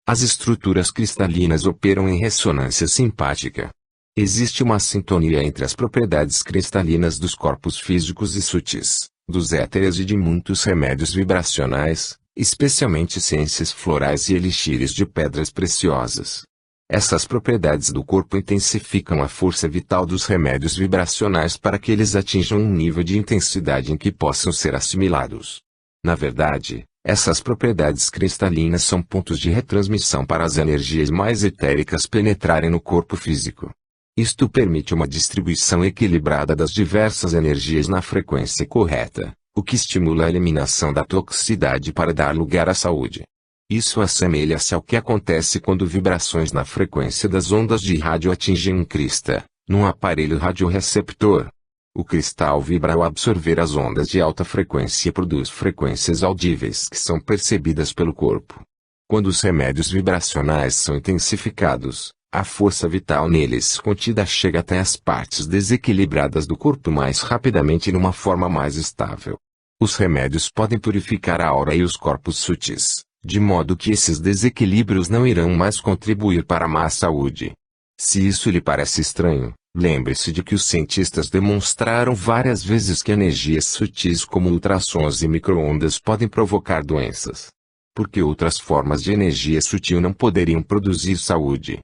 As estruturas cristalinas operam em ressonância simpática. Existe uma sintonia entre as propriedades cristalinas dos corpos físicos e sutis, dos éteres e de muitos remédios vibracionais, especialmente essências florais e elixires de pedras preciosas. Essas propriedades do corpo intensificam a força vital dos remédios vibracionais para que eles atinjam um nível de intensidade em que possam ser assimilados. Na verdade, essas propriedades cristalinas são pontos de retransmissão para as energias mais etéricas penetrarem no corpo físico. Isto permite uma distribuição equilibrada das diversas energias na frequência correta, o que estimula a eliminação da toxicidade para dar lugar à saúde. Isso assemelha-se ao que acontece quando vibrações na frequência das ondas de rádio atingem um crista, num aparelho radioreceptor. O cristal vibra ao absorver as ondas de alta frequência e produz frequências audíveis que são percebidas pelo corpo. Quando os remédios vibracionais são intensificados, a força vital neles contida chega até as partes desequilibradas do corpo mais rapidamente e numa forma mais estável. Os remédios podem purificar a aura e os corpos sutis, de modo que esses desequilíbrios não irão mais contribuir para a má saúde. Se isso lhe parece estranho, lembre-se de que os cientistas demonstraram várias vezes que energias sutis como ultrassons e micro-ondas podem provocar doenças. Porque outras formas de energia sutil não poderiam produzir saúde.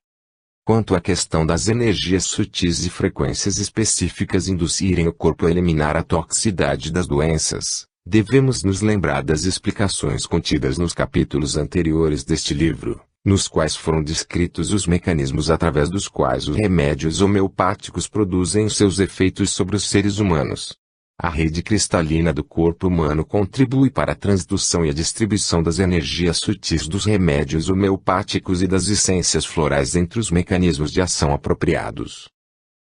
Quanto à questão das energias sutis e frequências específicas induzirem o corpo a eliminar a toxicidade das doenças, devemos nos lembrar das explicações contidas nos capítulos anteriores deste livro, nos quais foram descritos os mecanismos através dos quais os remédios homeopáticos produzem seus efeitos sobre os seres humanos. A rede cristalina do corpo humano contribui para a transdução e a distribuição das energias sutis dos remédios homeopáticos e das essências florais entre os mecanismos de ação apropriados.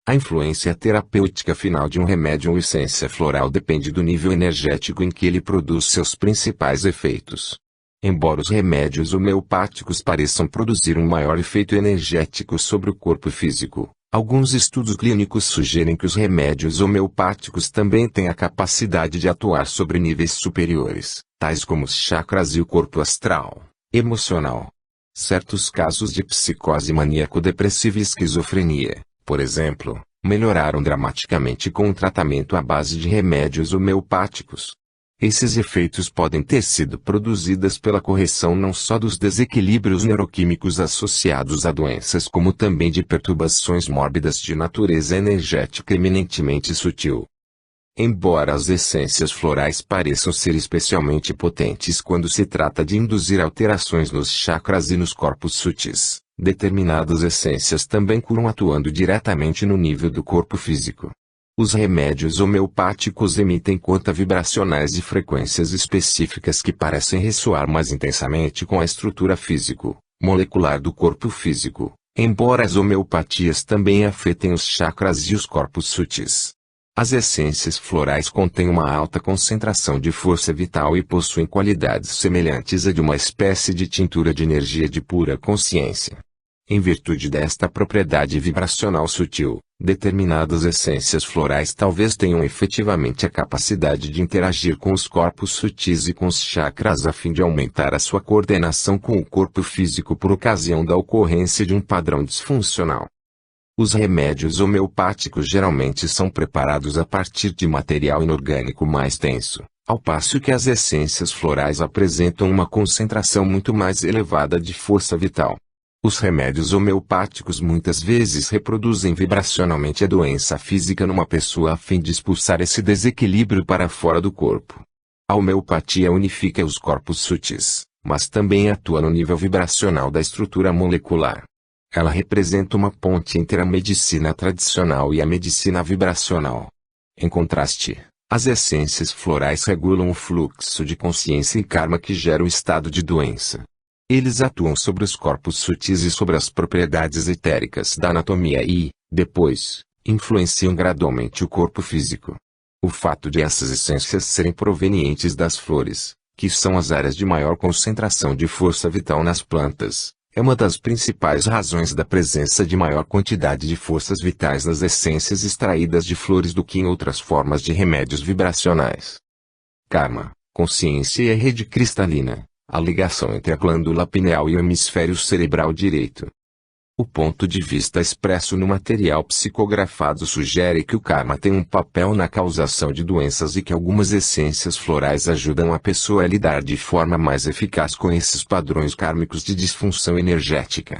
A influência terapêutica final de um remédio ou essência floral depende do nível energético em que ele produz seus principais efeitos. Embora os remédios homeopáticos pareçam produzir um maior efeito energético sobre o corpo físico, alguns estudos clínicos sugerem que os remédios homeopáticos também têm a capacidade de atuar sobre níveis superiores, tais como os chakras e o corpo astral, emocional. Certos casos de psicose maníaco-depressiva e esquizofrenia, por exemplo, melhoraram dramaticamente com o tratamento à base de remédios homeopáticos. Esses efeitos podem ter sido produzidos pela correção não só dos desequilíbrios neuroquímicos associados a doenças como também de perturbações mórbidas de natureza energética eminentemente sutil. Embora as essências florais pareçam ser especialmente potentes quando se trata de induzir alterações nos chakras e nos corpos sutis, determinadas essências também curam atuando diretamente no nível do corpo físico. Os remédios homeopáticos emitem contas vibracionais e frequências específicas que parecem ressoar mais intensamente com a estrutura físico-molecular do corpo físico, embora as homeopatias também afetem os chakras e os corpos sutis. As essências florais contêm uma alta concentração de força vital e possuem qualidades semelhantes à de uma espécie de tintura de energia de pura consciência. Em virtude desta propriedade vibracional sutil, determinadas essências florais talvez tenham efetivamente a capacidade de interagir com os corpos sutis e com os chakras a fim de aumentar a sua coordenação com o corpo físico por ocasião da ocorrência de um padrão disfuncional. Os remédios homeopáticos geralmente são preparados a partir de material inorgânico mais denso, ao passo que as essências florais apresentam uma concentração muito mais elevada de força vital. Os remédios homeopáticos muitas vezes reproduzem vibracionalmente a doença física numa pessoa a fim de expulsar esse desequilíbrio para fora do corpo. A homeopatia unifica os corpos sutis, mas também atua no nível vibracional da estrutura molecular. Ela representa uma ponte entre a medicina tradicional e a medicina vibracional. Em contraste, as essências florais regulam o fluxo de consciência e karma que gera o estado de doença. Eles atuam sobre os corpos sutis e sobre as propriedades etéricas da anatomia e, depois, influenciam gradualmente o corpo físico. O fato de essas essências serem provenientes das flores, que são as áreas de maior concentração de força vital nas plantas, é uma das principais razões da presença de maior quantidade de forças vitais nas essências extraídas de flores do que em outras formas de remédios vibracionais. Karma, consciência e a rede cristalina, a ligação entre a glândula pineal e o hemisfério cerebral direito. O ponto de vista expresso no material psicografado sugere que o karma tem um papel na causação de doenças e que algumas essências florais ajudam a pessoa a lidar de forma mais eficaz com esses padrões kármicos de disfunção energética.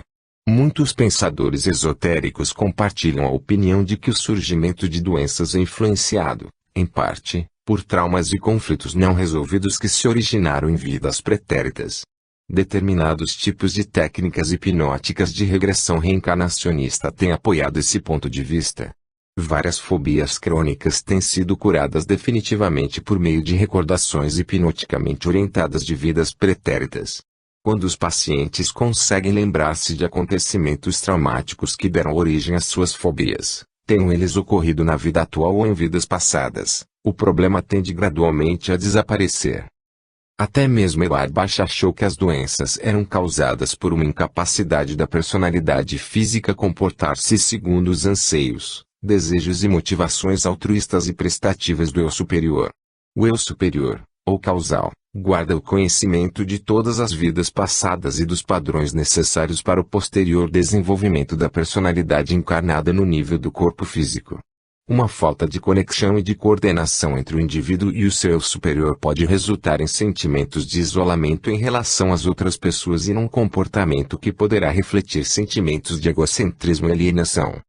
Muitos pensadores esotéricos compartilham a opinião de que o surgimento de doenças é influenciado, em parte, por traumas e conflitos não resolvidos que se originaram em vidas pretéritas. Determinados tipos de técnicas hipnóticas de regressão reencarnacionista têm apoiado esse ponto de vista. Várias fobias crônicas têm sido curadas definitivamente por meio de recordações hipnoticamente orientadas de vidas pretéritas. Quando os pacientes conseguem lembrar-se de acontecimentos traumáticos que deram origem às suas fobias, tenham eles ocorrido na vida atual ou em vidas passadas, o problema tende gradualmente a desaparecer. Até mesmo Auerbach achou que as doenças eram causadas por uma incapacidade da personalidade física comportar-se segundo os anseios, desejos e motivações altruístas e prestativas do eu superior. O eu superior, ou causal, guarda o conhecimento de todas as vidas passadas e dos padrões necessários para o posterior desenvolvimento da personalidade encarnada no nível do corpo físico. Uma falta de conexão e de coordenação entre o indivíduo e o seu eu superior pode resultar em sentimentos de isolamento em relação às outras pessoas e num comportamento que poderá refletir sentimentos de egocentrismo e alienação.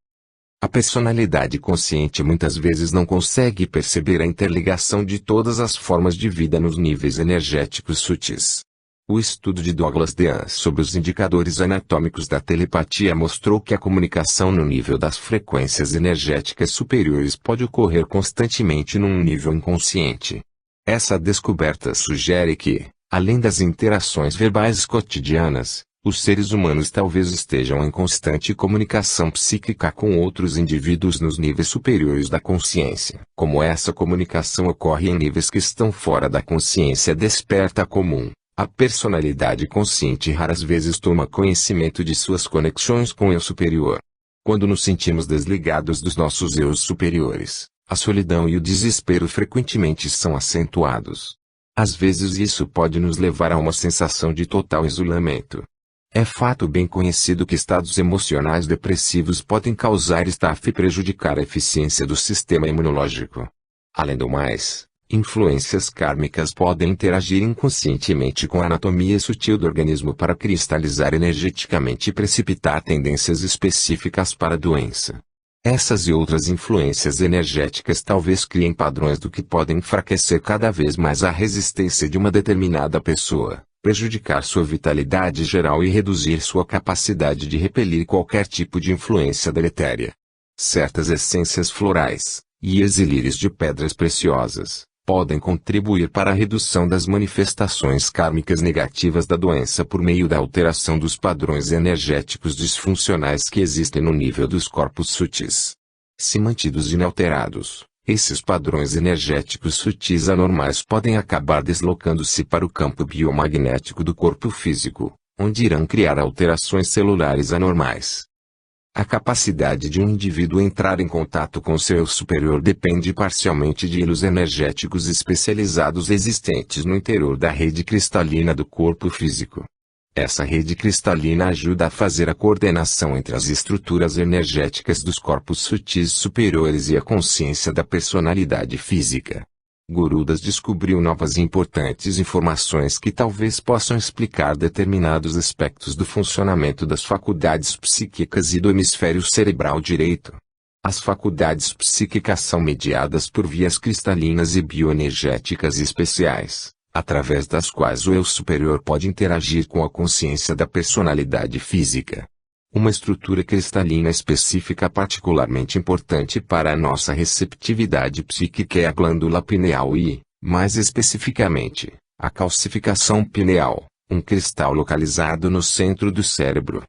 A personalidade consciente muitas vezes não consegue perceber a interligação de todas as formas de vida nos níveis energéticos sutis. O estudo de Douglas Dean sobre os indicadores anatômicos da telepatia mostrou que a comunicação no nível das frequências energéticas superiores pode ocorrer constantemente num nível inconsciente. Essa descoberta sugere que, além das interações verbais cotidianas, os seres humanos talvez estejam em constante comunicação psíquica com outros indivíduos nos níveis superiores da consciência. Como essa comunicação ocorre em níveis que estão fora da consciência desperta comum, a personalidade consciente raras vezes toma conhecimento de suas conexões com o eu superior. Quando nos sentimos desligados dos nossos eus superiores, a solidão e o desespero frequentemente são acentuados. Às vezes isso pode nos levar a uma sensação de total isolamento. É fato bem conhecido que estados emocionais depressivos podem causar estafe e prejudicar a eficiência do sistema imunológico. Além do mais, influências kármicas podem interagir inconscientemente com a anatomia sutil do organismo para cristalizar energeticamente e precipitar tendências específicas para a doença. Essas e outras influências energéticas talvez criem padrões do que podem enfraquecer cada vez mais a resistência de uma determinada pessoa, prejudicar sua vitalidade geral e reduzir sua capacidade de repelir qualquer tipo de influência deletéria. Certas essências florais, íris e lírios de pedras preciosas, podem contribuir para a redução das manifestações kármicas negativas da doença por meio da alteração dos padrões energéticos disfuncionais que existem no nível dos corpos sutis. Se mantidos inalterados, esses padrões energéticos sutis anormais podem acabar deslocando-se para o campo biomagnético do corpo físico, onde irão criar alterações celulares anormais. A capacidade de um indivíduo entrar em contato com seu eu superior depende parcialmente de hilos energéticos especializados existentes no interior da rede cristalina do corpo físico. Essa rede cristalina ajuda a fazer a coordenação entre as estruturas energéticas dos corpos sutis superiores e a consciência da personalidade física. Gurudas descobriu novas e importantes informações que talvez possam explicar determinados aspectos do funcionamento das faculdades psíquicas e do hemisfério cerebral direito. As faculdades psíquicas são mediadas por vias cristalinas e bioenergéticas especiais, através das quais o eu superior pode interagir com a consciência da personalidade física. Uma estrutura cristalina específica particularmente importante para a nossa receptividade psíquica é a glândula pineal e, mais especificamente, a calcificação pineal, um cristal localizado no centro do cérebro.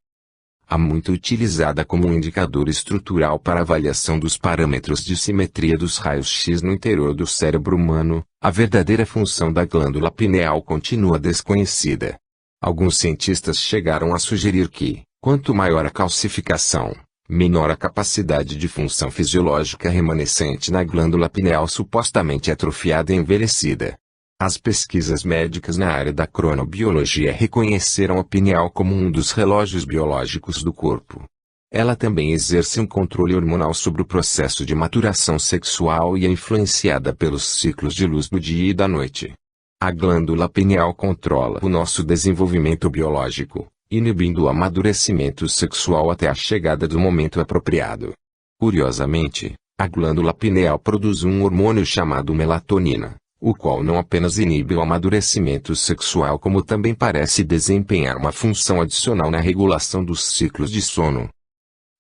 Há muito utilizada como um indicador estrutural para avaliação dos parâmetros de simetria dos raios-x no interior do cérebro humano, a verdadeira função da glândula pineal continua desconhecida. Alguns cientistas chegaram a sugerir que, quanto maior a calcificação, menor a capacidade de função fisiológica remanescente na glândula pineal supostamente atrofiada e envelhecida. As pesquisas médicas na área da cronobiologia reconheceram a pineal como um dos relógios biológicos do corpo. Ela também exerce um controle hormonal sobre o processo de maturação sexual e é influenciada pelos ciclos de luz do dia e da noite. A glândula pineal controla o nosso desenvolvimento biológico, inibindo o amadurecimento sexual até a chegada do momento apropriado. Curiosamente, a glândula pineal produz um hormônio chamado melatonina, o qual não apenas inibe o amadurecimento sexual como também parece desempenhar uma função adicional na regulação dos ciclos de sono.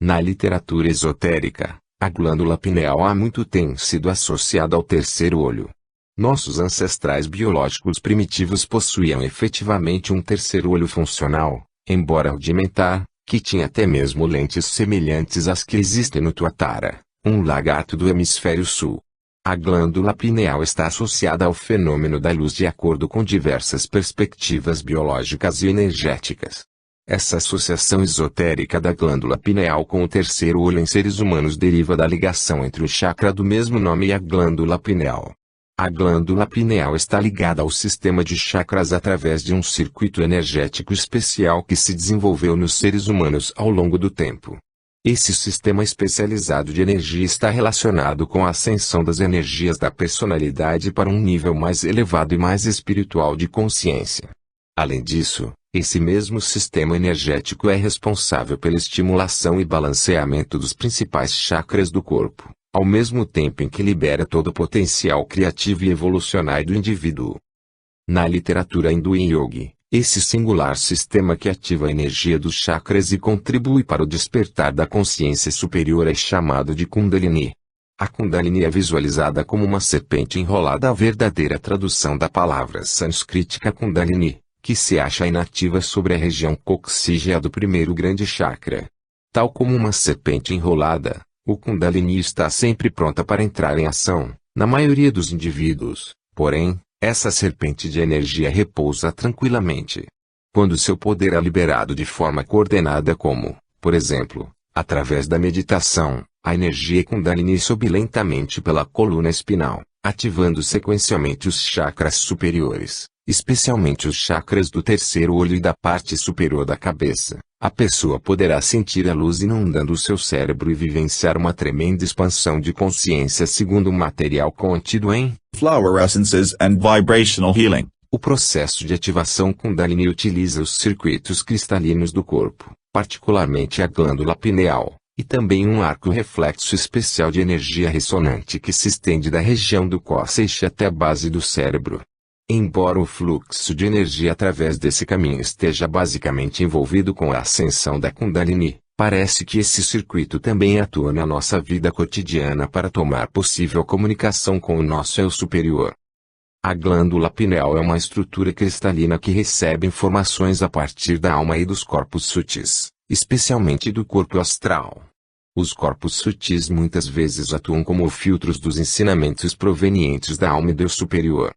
Na literatura esotérica, a glândula pineal há muito tem sido associada ao terceiro olho. Nossos ancestrais biológicos primitivos possuíam efetivamente um terceiro olho funcional, embora rudimentar, que tinha até mesmo lentes semelhantes às que existem no tuatara, um lagarto do hemisfério sul. A glândula pineal está associada ao fenômeno da luz de acordo com diversas perspectivas biológicas e energéticas. Essa associação esotérica da glândula pineal com o terceiro olho em seres humanos deriva da ligação entre o chakra do mesmo nome e a glândula pineal. A glândula pineal está ligada ao sistema de chakras através de um circuito energético especial que se desenvolveu nos seres humanos ao longo do tempo. Esse sistema especializado de energia está relacionado com a ascensão das energias da personalidade para um nível mais elevado e mais espiritual de consciência. Além disso, esse mesmo sistema energético é responsável pela estimulação e balanceamento dos principais chakras do corpo, ao mesmo tempo em que libera todo o potencial criativo e evolucionário do indivíduo. Na literatura hindu e yogi, esse singular sistema que ativa a energia dos chakras e contribui para o despertar da consciência superior é chamado de Kundalini. A Kundalini é visualizada como uma serpente enrolada, a verdadeira tradução da palavra sânscrita Kundalini, que se acha inativa sobre a região coxígea do primeiro grande chakra. Tal como uma serpente enrolada, o Kundalini está sempre pronta para entrar em ação, na maioria dos indivíduos, porém, essa serpente de energia repousa tranquilamente. Quando seu poder é liberado de forma coordenada como, por exemplo, através da meditação, a energia Kundalini sobe lentamente pela coluna espinal, ativando sequencialmente os chakras superiores, especialmente os chakras do terceiro olho e da parte superior da cabeça. A pessoa poderá sentir a luz inundando o seu cérebro e vivenciar uma tremenda expansão de consciência segundo o material contido em Fluorescences and Vibrational Healing. O processo de ativação Kundalini utiliza os circuitos cristalinos do corpo, particularmente a glândula pineal, e também um arco reflexo especial de energia ressonante que se estende da região do cóccix até a base do cérebro. Embora o fluxo de energia através desse caminho esteja basicamente envolvido com a ascensão da Kundalini, parece que esse circuito também atua na nossa vida cotidiana para tomar possível comunicação com o nosso eu superior. A glândula pineal é uma estrutura cristalina que recebe informações a partir da alma e dos corpos sutis, especialmente do corpo astral. Os corpos sutis muitas vezes atuam como filtros dos ensinamentos provenientes da alma e do eu superior.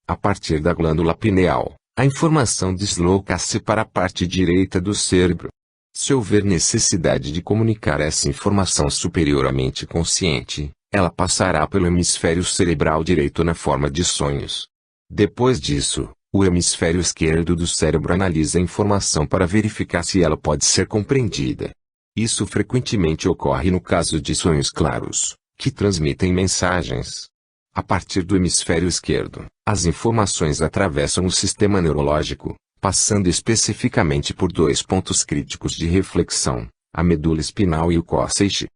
A partir da glândula pineal, a informação desloca-se para a parte direita do cérebro. Se houver necessidade de comunicar essa informação superior à mente consciente, ela passará pelo hemisfério cerebral direito na forma de sonhos. Depois disso, o hemisfério esquerdo do cérebro analisa a informação para verificar se ela pode ser compreendida. Isso frequentemente ocorre no caso de sonhos claros, que transmitem mensagens. A partir do hemisfério esquerdo, as informações atravessam o sistema neurológico, passando especificamente por dois pontos críticos de reflexão, a medula espinal e o cóccix.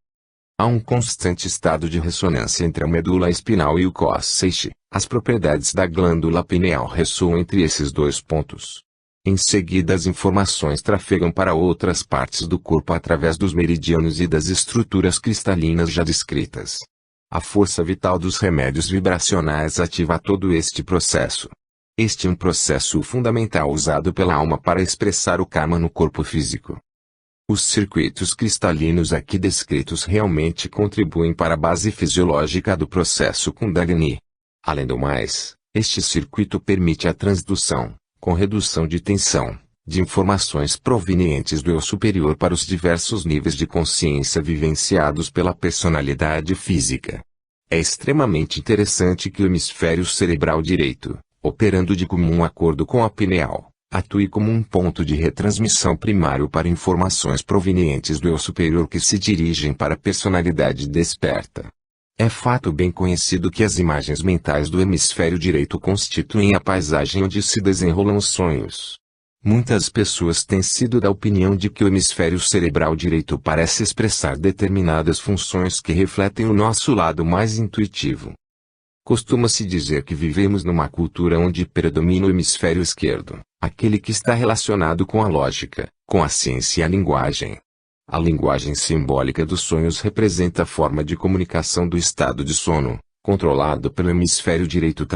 Há um constante estado de ressonância entre a medula espinal e o cóccix. As propriedades da glândula pineal ressoam entre esses dois pontos. Em seguida, as informações trafegam para outras partes do corpo através dos meridianos e das estruturas cristalinas já descritas. A força vital dos remédios vibracionais ativa todo este processo. Este é um processo fundamental usado pela alma para expressar o karma no corpo físico. Os circuitos cristalinos aqui descritos realmente contribuem para a base fisiológica do processo Kundalini. Além do mais, este circuito permite a transdução, com redução de tensão, de informações provenientes do eu superior para os diversos níveis de consciência vivenciados pela personalidade física. É extremamente interessante que o hemisfério cerebral direito, operando de comum acordo com a pineal, atue como um ponto de retransmissão primário para informações provenientes do eu superior que se dirigem para a personalidade desperta. É fato bem conhecido que as imagens mentais do hemisfério direito constituem a paisagem onde se desenrolam os sonhos. Muitas pessoas têm sido da opinião de que o hemisfério cerebral direito parece expressar determinadas funções que refletem o nosso lado mais intuitivo. Costuma-se dizer que vivemos numa cultura onde predomina o hemisfério esquerdo, aquele que está relacionado com a lógica, com a ciência e a linguagem. A linguagem simbólica dos sonhos representa a forma de comunicação do estado de sono, controlado pelo hemisfério direito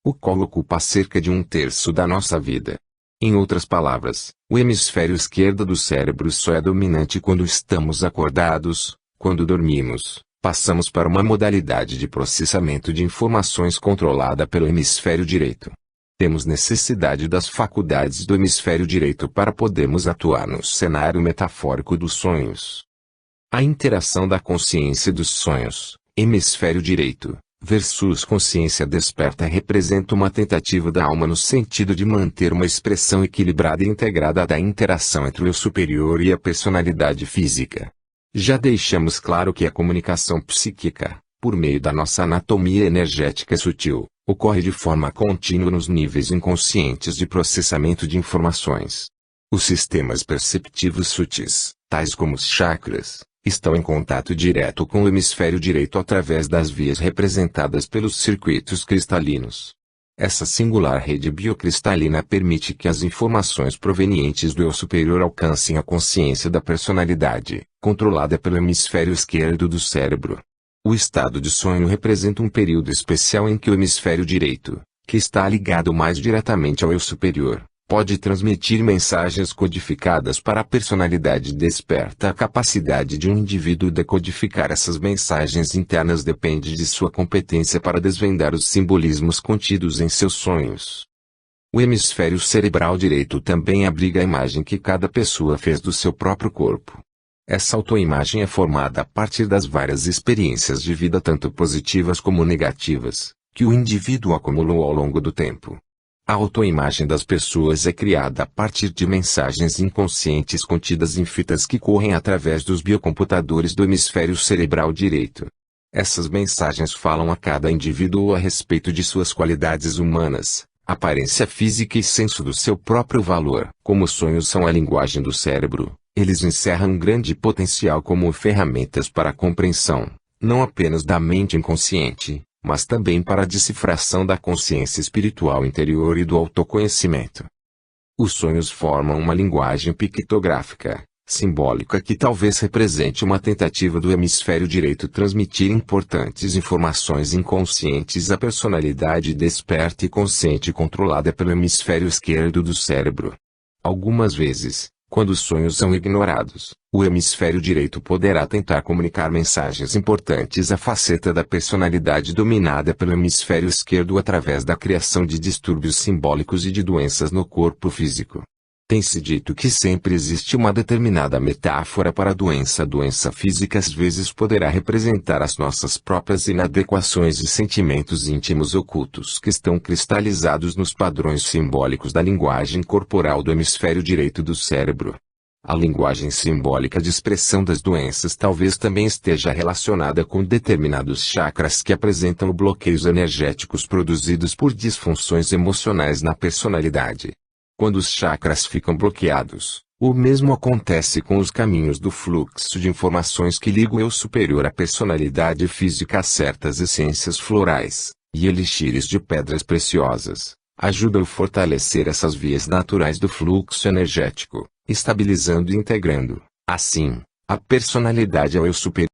o qual ocupa cerca de 1/3 da nossa vida. Em outras palavras, o hemisfério esquerdo do cérebro só é dominante quando estamos acordados. Quando dormimos, passamos para uma modalidade de processamento de informações controlada pelo hemisfério direito. Temos necessidade das faculdades do hemisfério direito para podermos atuar no cenário metafórico dos sonhos. A interação da consciência dos sonhos, hemisfério direito, versus consciência desperta representa uma tentativa da alma no sentido de manter uma expressão equilibrada e integrada da interação entre o eu superior e a personalidade física. Já deixamos claro que a comunicação psíquica, por meio da nossa anatomia energética sutil, ocorre de forma contínua nos níveis inconscientes de processamento de informações. Os sistemas perceptivos sutis, tais como os chakras, estão em contato direto com o hemisfério direito através das vias representadas pelos circuitos cristalinos. Essa singular rede biocristalina permite que as informações provenientes do eu superior alcancem a consciência da personalidade, controlada pelo hemisfério esquerdo do cérebro. O estado de sonho representa um período especial em que o hemisfério direito, que está ligado mais diretamente ao eu superior, pode transmitir mensagens codificadas para a personalidade desperta. A capacidade de um indivíduo decodificar essas mensagens internas depende de sua competência para desvendar os simbolismos contidos em seus sonhos. O hemisfério cerebral direito também abriga a imagem que cada pessoa fez do seu próprio corpo. Essa autoimagem é formada a partir das várias experiências de vida tanto positivas como negativas, que o indivíduo acumulou ao longo do tempo. A autoimagem das pessoas é criada a partir de mensagens inconscientes contidas em fitas que correm através dos biocomputadores do hemisfério cerebral direito. Essas mensagens falam a cada indivíduo a respeito de suas qualidades humanas, aparência física e senso do seu próprio valor. Como os sonhos são a linguagem do cérebro, eles encerram um grande potencial como ferramentas para a compreensão, não apenas da mente inconsciente, mas também para a decifração da consciência espiritual interior e do autoconhecimento. Os sonhos formam uma linguagem pictográfica, simbólica que talvez represente uma tentativa do hemisfério direito transmitir importantes informações inconscientes à personalidade desperta e consciente controlada pelo hemisfério esquerdo do cérebro. Algumas vezes, quando os sonhos são ignorados, o hemisfério direito poderá tentar comunicar mensagens importantes à faceta da personalidade dominada pelo hemisfério esquerdo através da criação de distúrbios simbólicos e de doenças no corpo físico. Tem-se dito que sempre existe uma determinada metáfora para a doença. A doença física às vezes poderá representar as nossas próprias inadequações e sentimentos íntimos ocultos que estão cristalizados nos padrões simbólicos da linguagem corporal do hemisfério direito do cérebro. A linguagem simbólica de expressão das doenças talvez também esteja relacionada com determinados chakras que apresentam bloqueios energéticos produzidos por disfunções emocionais na personalidade. Quando os chakras ficam bloqueados, o mesmo acontece com os caminhos do fluxo de informações que ligam o eu superior à personalidade física a certas essências florais e elixires de pedras preciosas. Ajudam a fortalecer essas vias naturais do fluxo energético, estabilizando e integrando, assim, a personalidade ao eu superior.